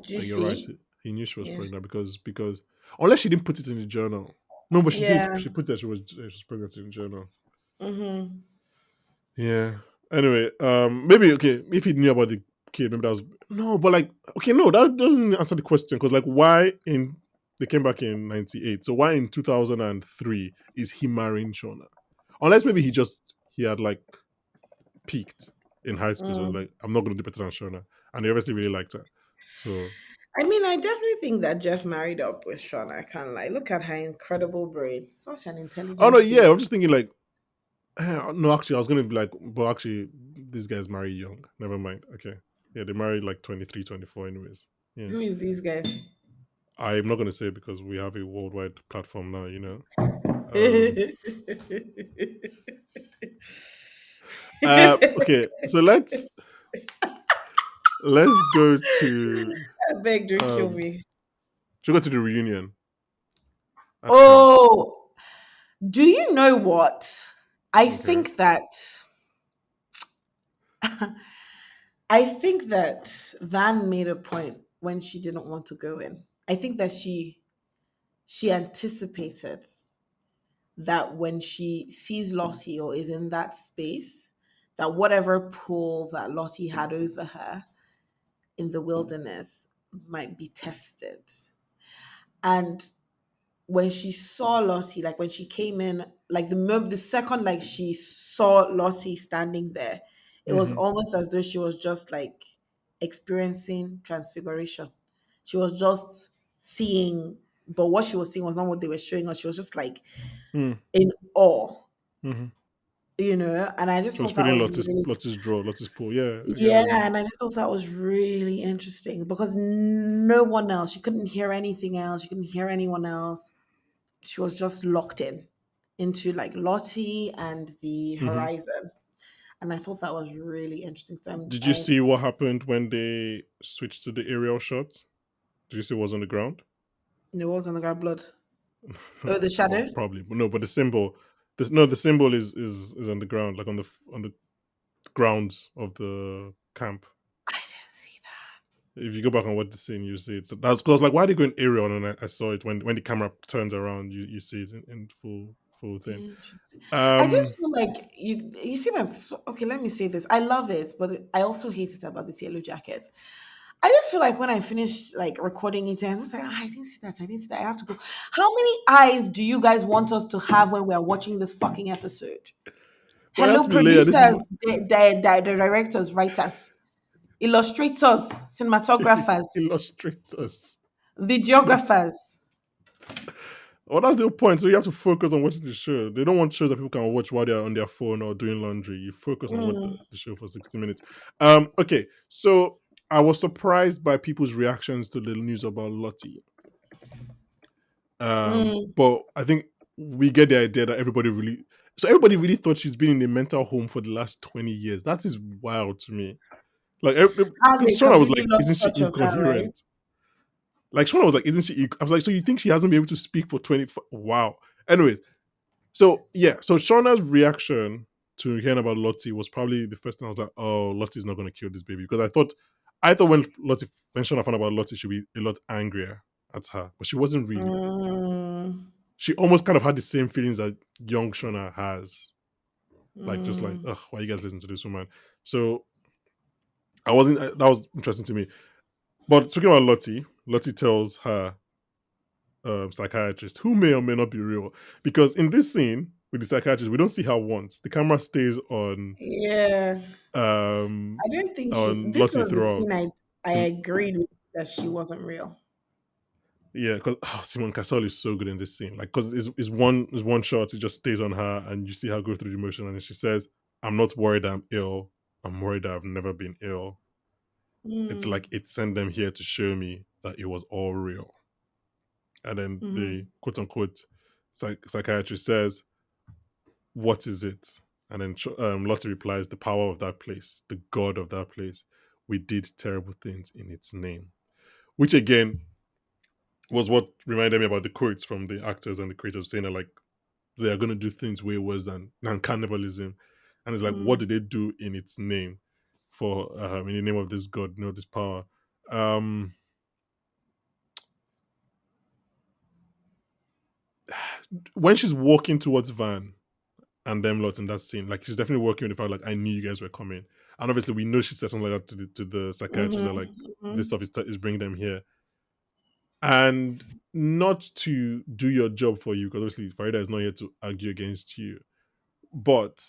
Do you you're right. see? He knew she was Yeah. pregnant because unless she didn't put it in the journal. No, but she did. Yeah. She put that she was pregnant in the journal. Mm-hmm. Yeah. Anyway, maybe okay. If he knew about the kid, maybe that was no. But like, okay, no, that doesn't answer the question because like, why in they came back in '98? So why in 2003 is he marrying Shauna? Unless maybe he had like peaked in high school. So I was Mm. like, I'm not going to do better than Shauna, and he obviously really liked her. So I mean, I definitely think that Jeff married up with Shauna. I can't lie. Look at her incredible brain. Such an oh no, intelligent yeah, being. I'm just thinking like. No, actually, I was gonna be like, but actually, these guys marry young. Never mind. Okay, yeah, they married like 23, 24 anyways. Yeah. Who is these guys? I'm not going to say it because we have a worldwide platform now, you know. Um, okay, so let's go to I beg, don't kill um, me. should we go to the reunion at camp. Oh, do you know what? I Okay. think that I think that Van made a point when she didn't want to go in. I think that she anticipated that when she sees Lottie or is in that space, that whatever pull that Lottie had over her in the wilderness might be tested. And when she saw Lottie, like when she came in, like the second like she saw Lottie standing there, it was Mm-hmm. almost as though she was just like experiencing transfiguration. She was just seeing, but what she was seeing was not what they were showing us. She was just like in awe, Mm-hmm. and I just She was thought that feeling was really, Lottie's pull. Yeah, I get yeah, what you mean. and I just thought that was really interesting because no one else, she couldn't hear anything else, she couldn't hear anyone else. She was just locked in into like Lottie and the Mm-hmm. horizon. And I thought that was really interesting. So Did you see what happened when they switched to the aerial shot? Did you see what was on the ground? it was on the ground blood. Oh, the Well, shadow? probably, but no. But the symbol, no, the symbol is on the ground, like on the grounds of the camp. I didn't see that. If you go back and watch the scene, you see it. So that's because I was like, why are they going aerial? And I saw it when the camera turns around, you see it in full thing. Interesting. I Um, just feel like you see my okay, let me say this. I love it, but I also hate it about this yellow jacket. I just feel like when I finished like recording it, and I was like, "Ah, I didn't see that. I didn't see that. I have to go. How many eyes do you guys want us to have when we are watching this fucking episode? well, it has Hello, to be layered. This is producers, the directors, writers, illustrators, cinematographers, illustrators. videographers. Well, that's the whole point. So you have to focus on watching the show. They don't want shows that people can watch while they're on their phone or doing laundry. You focus on what Mm, the show for 60 minutes. Okay. So I was surprised by people's reactions to the news about Lottie. mm. But I think we get the idea that everybody really thought she's been in a mental home for the last 20 years. That is wild to me. Like, How because they Shauna was completely like, lost isn't she touch of her, right? incoherent? Like, Shauna was like, isn't she? I was like, so you think she hasn't been able to speak for 20? Wow. Anyways, so yeah, so Shauna's reaction to hearing about Lottie was probably the first thing I was like, oh, Lottie's not going to kill this baby. Because I thought when Shauna found out about Lottie, she'd be a lot angrier at her. But she wasn't really. Mm, She almost kind of had the same feelings that young Shauna has. Like, just like, mm, ugh, why you guys listen to this woman? So I wasn't, that was interesting to me. But speaking about Lottie, Lottie tells her psychiatrist, who may or may not be real. Because in this scene with the psychiatrist, we don't see her once. The camera stays yeah. um I don't think she. on This Lottie was the throughout. scene I Sin- agreed with that she wasn't real. Yeah, because Simon Casal is so good in this scene. Like, because it's one shot, it just stays on her, and you see her go through the emotion, and she says, "I'm not worried I'm ill. I'm worried that I've never been ill." It's Mm, like it sent them here to show me that it was all real. And then the mm, quote unquote psychiatrist says, "What is it?" And then Lottie replies, "The power of that place, the God of that place. We did terrible things in its name." Which again was what reminded me about the quotes from the actors and the creators saying that like they are going to do things way worse than cannibalism. And it's like, what mm. did they do in its name for in the name of this God, this power? Um, when she's walking towards Van and them lots in that scene, like she's definitely working with the fact like I knew you guys were coming, and obviously we know she said something like that to the psychiatrist that Mhm, like this mhm. stuff is bringing them here, and not to do your job for you because obviously Farida is not here to argue against you, but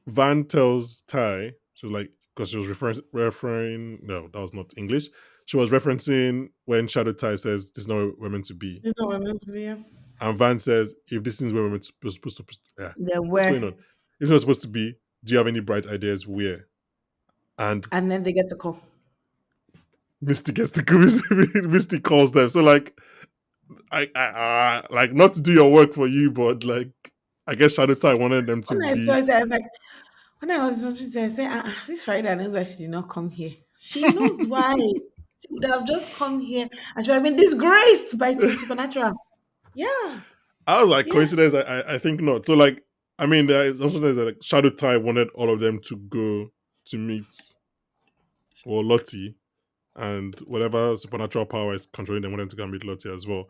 Van tells Ty, she was like, because she was referring, no, that was not English. She was referencing when Shadow Ty says, "This is not where we're meant to be." This is what we're meant to be. Yeah. And Van says, "If this is where we're supposed to, yeah, There what's were, going on? If it's not supposed to be, do you have any bright ideas where?" And and then they get the call. Misty gets the Misty calls them. So, like, like, not to do your work for you, but like, I guess Shadow Ty wanted them to When I saw be. it, I was like, when I was watching it, I said, this Friday knows why she did not come here. She knows why. She would have just come here and she would have been disgraced by Team Supernatural. Yeah, I was like, yeah. coincidence? I think not. So like, I mean, there's also there's like Shadow Ty wanted all of them to go to meet or Lottie, and whatever supernatural power is controlling them wanted to go and meet Lottie as well.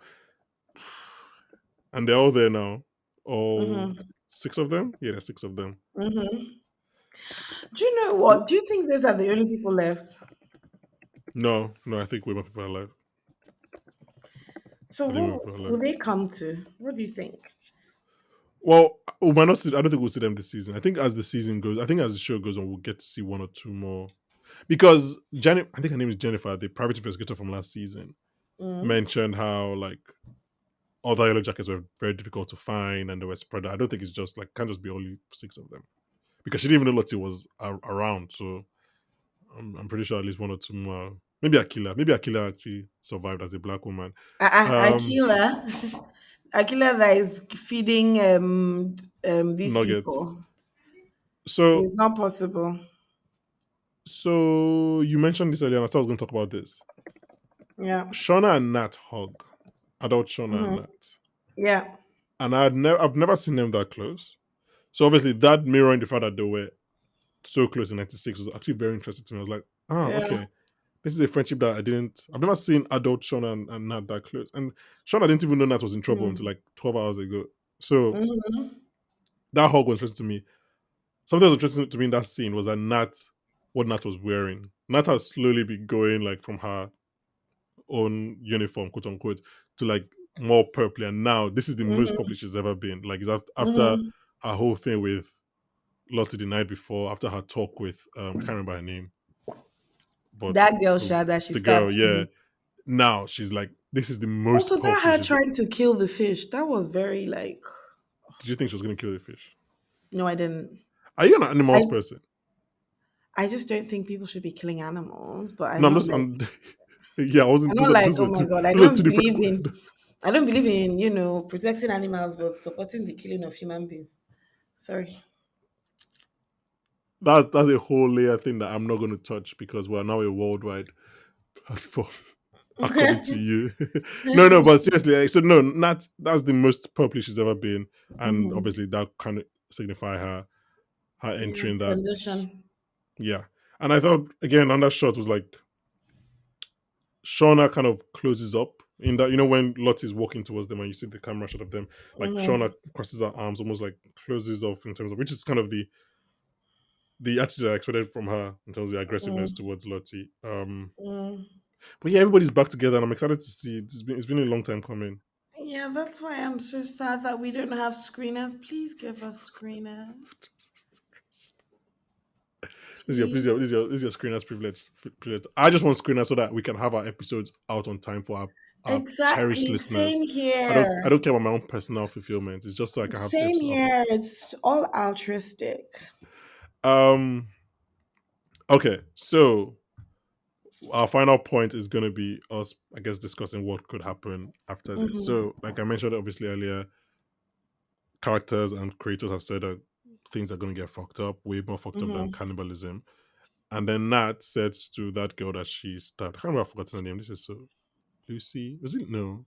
And they're all there now. All Mm-hmm, six of them? Yeah, there's six of them. mm-hmm. Do you know what? Do you think those are the only people left? No, no, I think way more people are alive. So I think way more what people are will alive. they come to? What do you think? Well, we might not see. I don't think we'll see them this season. I think as the season goes, I think as the show goes on, we'll get to see one or two more. Because I think her name is Jennifer, the private investigator from last season, Mm. mentioned how like other yellow jackets were very difficult to find and they were spread out. I don't think it's just like can't just be only six of them because she didn't even know Lottie was around. So I'm pretty sure at least one or two more. Maybe Akila. Maybe Akila actually survived as a black woman. Um, Aquila, Aquila that is feeding these Nuggets. people. So It's not possible. so you mentioned this earlier, and I said I was going to talk about this. Yeah. Shauna and Nat hug. Adult Shauna and Hmm. Nat, Yeah. and I've never seen them that close. So obviously that mirroring the fact that they were so close in '96 was actually very interesting to me. I was like, Yeah. okay, this is a friendship that I've never seen adult Shauna and Nat that close. And Shauna didn't even know Nat was in trouble until Mm. like 12 hours ago. So Hmm. that hug was interesting to me. Something that was interesting to me in that scene was that what Nat was wearing. Nat has slowly been going like from her own uniform, quote unquote, to like more purpley. And now this is the most Hmm. purple she's ever been. Like it's after Hmm. her whole thing with Lottie the night before, after her talk with I can't remember her name, but That girl the, shot that she the girl, stabbed yeah. me. Now she's like, this is the Also, most that purple her she's. trying to kill the fish, that was very like, Did you think she was gonna kill the fish? no, I didn't. Are you an I animals person? I just don't think people should be killing animals, but No, I'm just I'm yeah, I wasn't I'm those not are like, those oh were my two god, those are two different I don't believe in, protecting animals but supporting the killing of human beings. Sorry. that's a whole layer thing that I'm not gonna touch because we're now a worldwide platform. According to you. No, no, but seriously, so no, not that's the most popular she's ever been. And Mhm. obviously that kind of signify her Yeah, entry in that. condition. Yeah. And I thought again on that shot was like Shauna kind of closes up in that, when Lottie's walking towards them and you see the camera shot of them, like Shauna Hmm. crosses her arms, almost like closes off in terms of which is kind of the attitude I expected from her in terms of the aggressiveness Mm, towards Lottie. mm. But yeah, everybody's back together and I'm excited to see it. It's been a long time coming. Yeah, that's why I'm so sad that we don't have screeners. Please give us screeners. Please. This is your screener's privilege. I just want screeners so that we can have our episodes out on time for our our cherished Exactly. listeners. Same I here. don't care about my own personal fulfillment. It's just so I can have Same tips after. here. It's all altruistic. Um. Okay. So our final point is going to be us, I guess, discussing what could happen after this. Mm-hmm. So, like I mentioned, obviously earlier, characters and creators have said that things are going to get fucked up, way more fucked up than Mm-hmm. cannibalism. And then Nat says to that girl that she stabbed. I can't remember. I've forgotten her name. This is so Lucy. Was it no?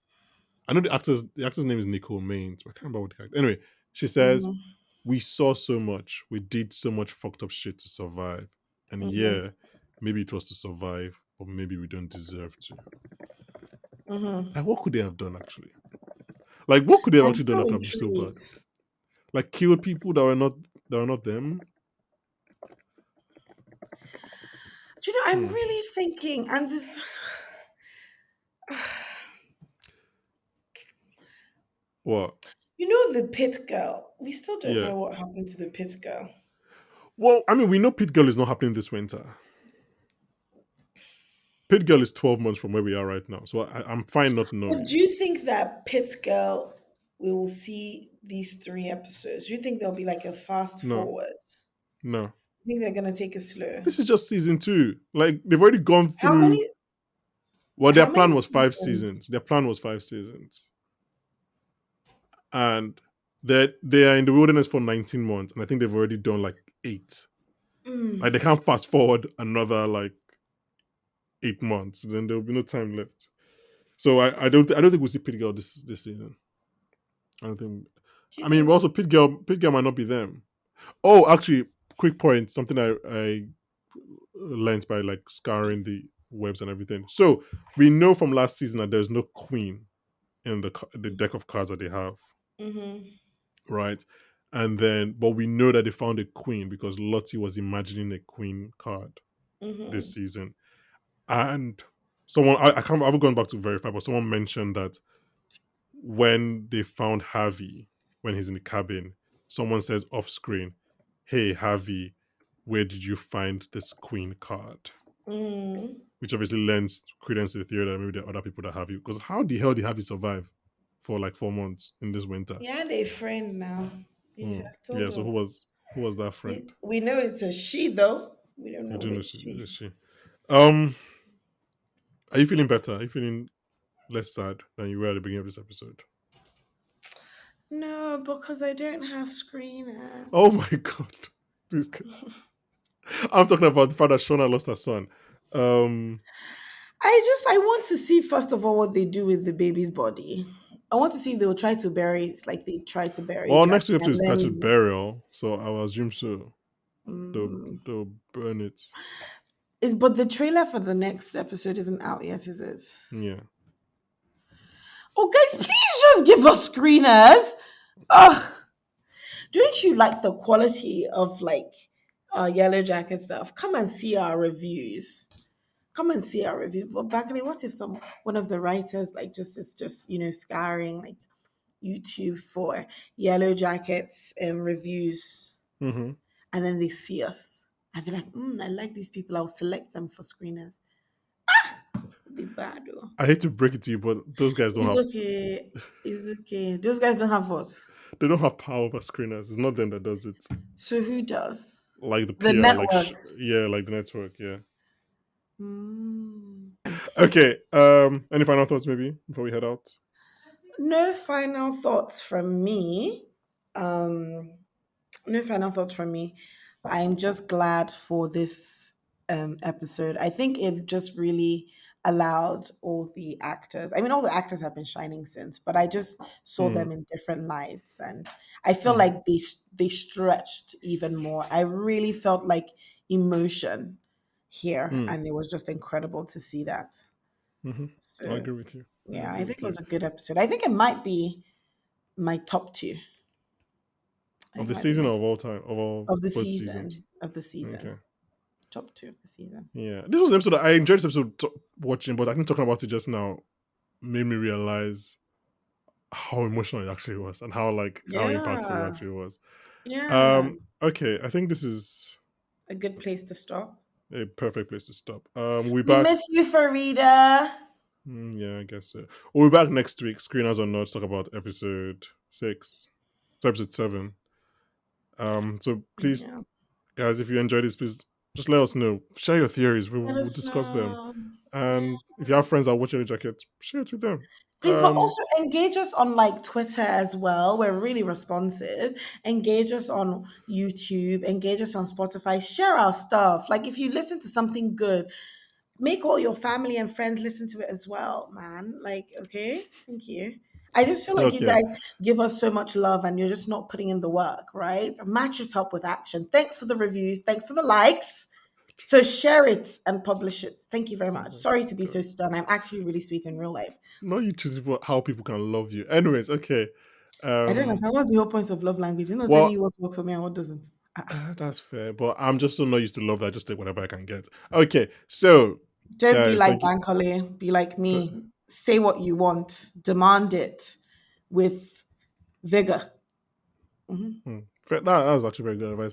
I know the actor's name is Nicole Maines, but I can't remember what the character. Anyway, she says Mm-hmm. we saw so much, we did so much fucked up shit to survive, and Mm-hmm. yeah, maybe it was to survive, but maybe we don't deserve to. Mm-hmm. Like, what could they have done actually? Like, what could they have I'm actually done so that could have been so bad? intrigued. Like, killed people that were not them. Do you know, I'm Hmm. really thinking, and this, What? you know, the pit girl. We still don't Yeah. know what happened to the pit girl. Well, I mean, we know Pit Girl is not happening this winter. Pit Girl is 12 months from where we are right now, so I'm fine not But knowing. do you think that pit girl we will see these 3 episodes? Do you think there'll be like a fast No, forward? no. I think they're gonna take it slow. This is just season two. Like they've already gone How through. many? Well, their How plan many was five seasons? seasons. Their plan was 5 seasons, and they are in the wilderness for 19 months, and I think they've already done like 8. Mm. Like they can't fast forward another like 8 months. Then there will be no time left. So I don't think we'll see Pit Girl this season. I don't think. Do you I mean, think? also Pit Girl might not be them. Oh, actually, quick point. Something I learned by like scouring the webs and everything. So we know from last season that there's no queen in the deck of cards that they have, Mm-hmm. right? And then, but we know that they found a queen because Lottie was imagining a queen card this Mm-hmm. season, and someone I haven't gone back to verify, but someone mentioned that when they found Harvey when he's in the cabin, someone says off screen, "Hey Harvey, where did you find this queen card?" Mm. Which obviously lends credence to the theory that maybe there are other people that have you. Because how the hell did Harvey survive for like 4 months in this winter? He had a friend now. He Hmm. has Yeah. told So us. who was that friend? We know it's a she though. We don't I know do know which she she. is she. Um, are you feeling better? Are you feeling less sad than you were at the beginning of this episode? No, because I don't have screener. Oh my god. This I'm talking about the fact that Shona lost her son. Um, I want to see first of all what they do with the baby's body. I want to see if they will try to bury it like they tried to bury well, next Jackie, week episode and is statued then burial, so I will assume so. They'll mm, they'll burn it. is but the trailer for the next episode isn't out yet, is it? Yeah. Oh, guys, please just give us screeners. Ugh. Don't you like the quality of like Yellow Jacket stuff? Come and see our reviews. Come and see our reviews. But back in what if some one of the writers like just is just scouring like YouTube for Yellow Jackets reviews, Mm-hmm. and then they see us and they're like, I like these people. I'll select them for screeners. It'd be bad though. I hate to break it to you, but those guys don't It's have okay. It's okay. Those guys don't have what. they don't have power over screeners. It's not them that does it. So who does? Like the The PR, like network. yeah, like the network. Yeah. Mm. Okay. Any final thoughts maybe before we head out? No final thoughts from me. Um, no final thoughts from me. I'm just glad for this episode. I think it just really allowed all the actors. I mean, all the actors have been shining since, but I just saw Mm, them in different lights, and I feel mm-hmm, like they stretched even more. I really felt like emotion here, mm, and it was just incredible to see that. mm-hmm. I So agree with you. I yeah, agree I think with it you. was a good episode. I think it might be my top two. I Of think it the might be season my or of all time, of all of the both seasons. season of the Okay. season. Top two of the season. Yeah. This was an episode that I enjoyed this episode watching, but I think talking about it just now made me realize how emotional it actually was and how impactful it Yeah, actually was. yeah. Okay, I think this is A good place to stop. a perfect place to stop. We'll be We back. miss you, Farida. Yeah, I guess so. We'll be back next week, screeners or not, to talk about episode 6. So episode 7. So please, Yeah. guys, if you enjoyed this, please just let us know. Share your theories. Let We'll us discuss them. know. And if you have friends that watch Yellow Jackets, share it with them. Please, but also engage us on like Twitter as well. We're really responsive. Engage us on YouTube, engage us on Spotify, share our stuff. Like if you listen to something good, make all your family and friends listen to it as well, man. Like, okay, thank you. I just feel like you Okay. guys give us so much love and you're just not putting in the work, right? Match it up with action. Thanks for the reviews. Thanks for the likes. So share it and publish it. Thank you very Oh much. my Sorry to be God. so stern. I'm actually really sweet in real life. Not you choosing how people can love you. Anyways, okay. I don't Um, understand. What's the whole point of love language? You know, telling well, you what works for me and what doesn't. that's fair, but I'm just so not used to love that I just take whatever I can get. Okay, so Don't be guys, like thank you. Bankole. Be like Th- me. Say what you want. Demand it with vigor. Mhm. that was actually very good advice.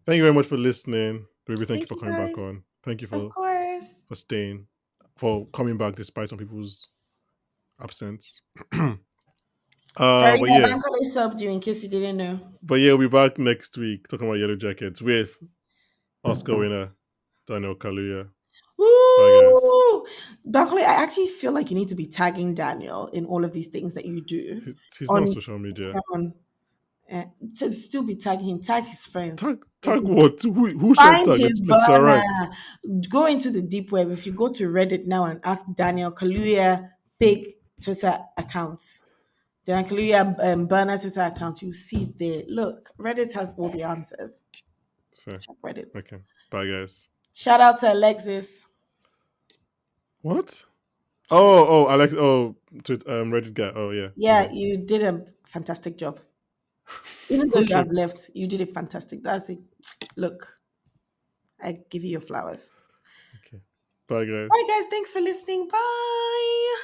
Thank you very much for listening. Ruby, thank you Thank for you coming back guys. on. Thank you Of for course. staying, for coming back despite some people's absence. But Farida yeah, Bankole subbed you in case you didn't know. we'll be back next week talking about Yellow Jackets with Oscar winner Daniel Kaluuya. Bye, guys. Woo! Bankole, I actually feel like you need to be tagging Daniel in all of these things that you do He's not on on social media. Instagram, uh, to still be tagging him, tag his friends. Tag what? Who should I Find tag? his It's alright. burner. Go into the deep web. If you go to Reddit now and ask Daniel Kaluuya fake Twitter accounts, Daniel Kaluuya burner Twitter account, you see it there. Look, Reddit has all the answers. Fair. Check Reddit. Okay. Bye, guys. Shout out to Alexis. What? Shout out. Alex. To Reddit guy. Oh yeah. Yeah, you did a fantastic job. Even though you Okay. have left, you did a fantastic. That's it. Look, I give you your flowers. Okay. Bye, Bye, guys. guys. Thanks for listening. Bye.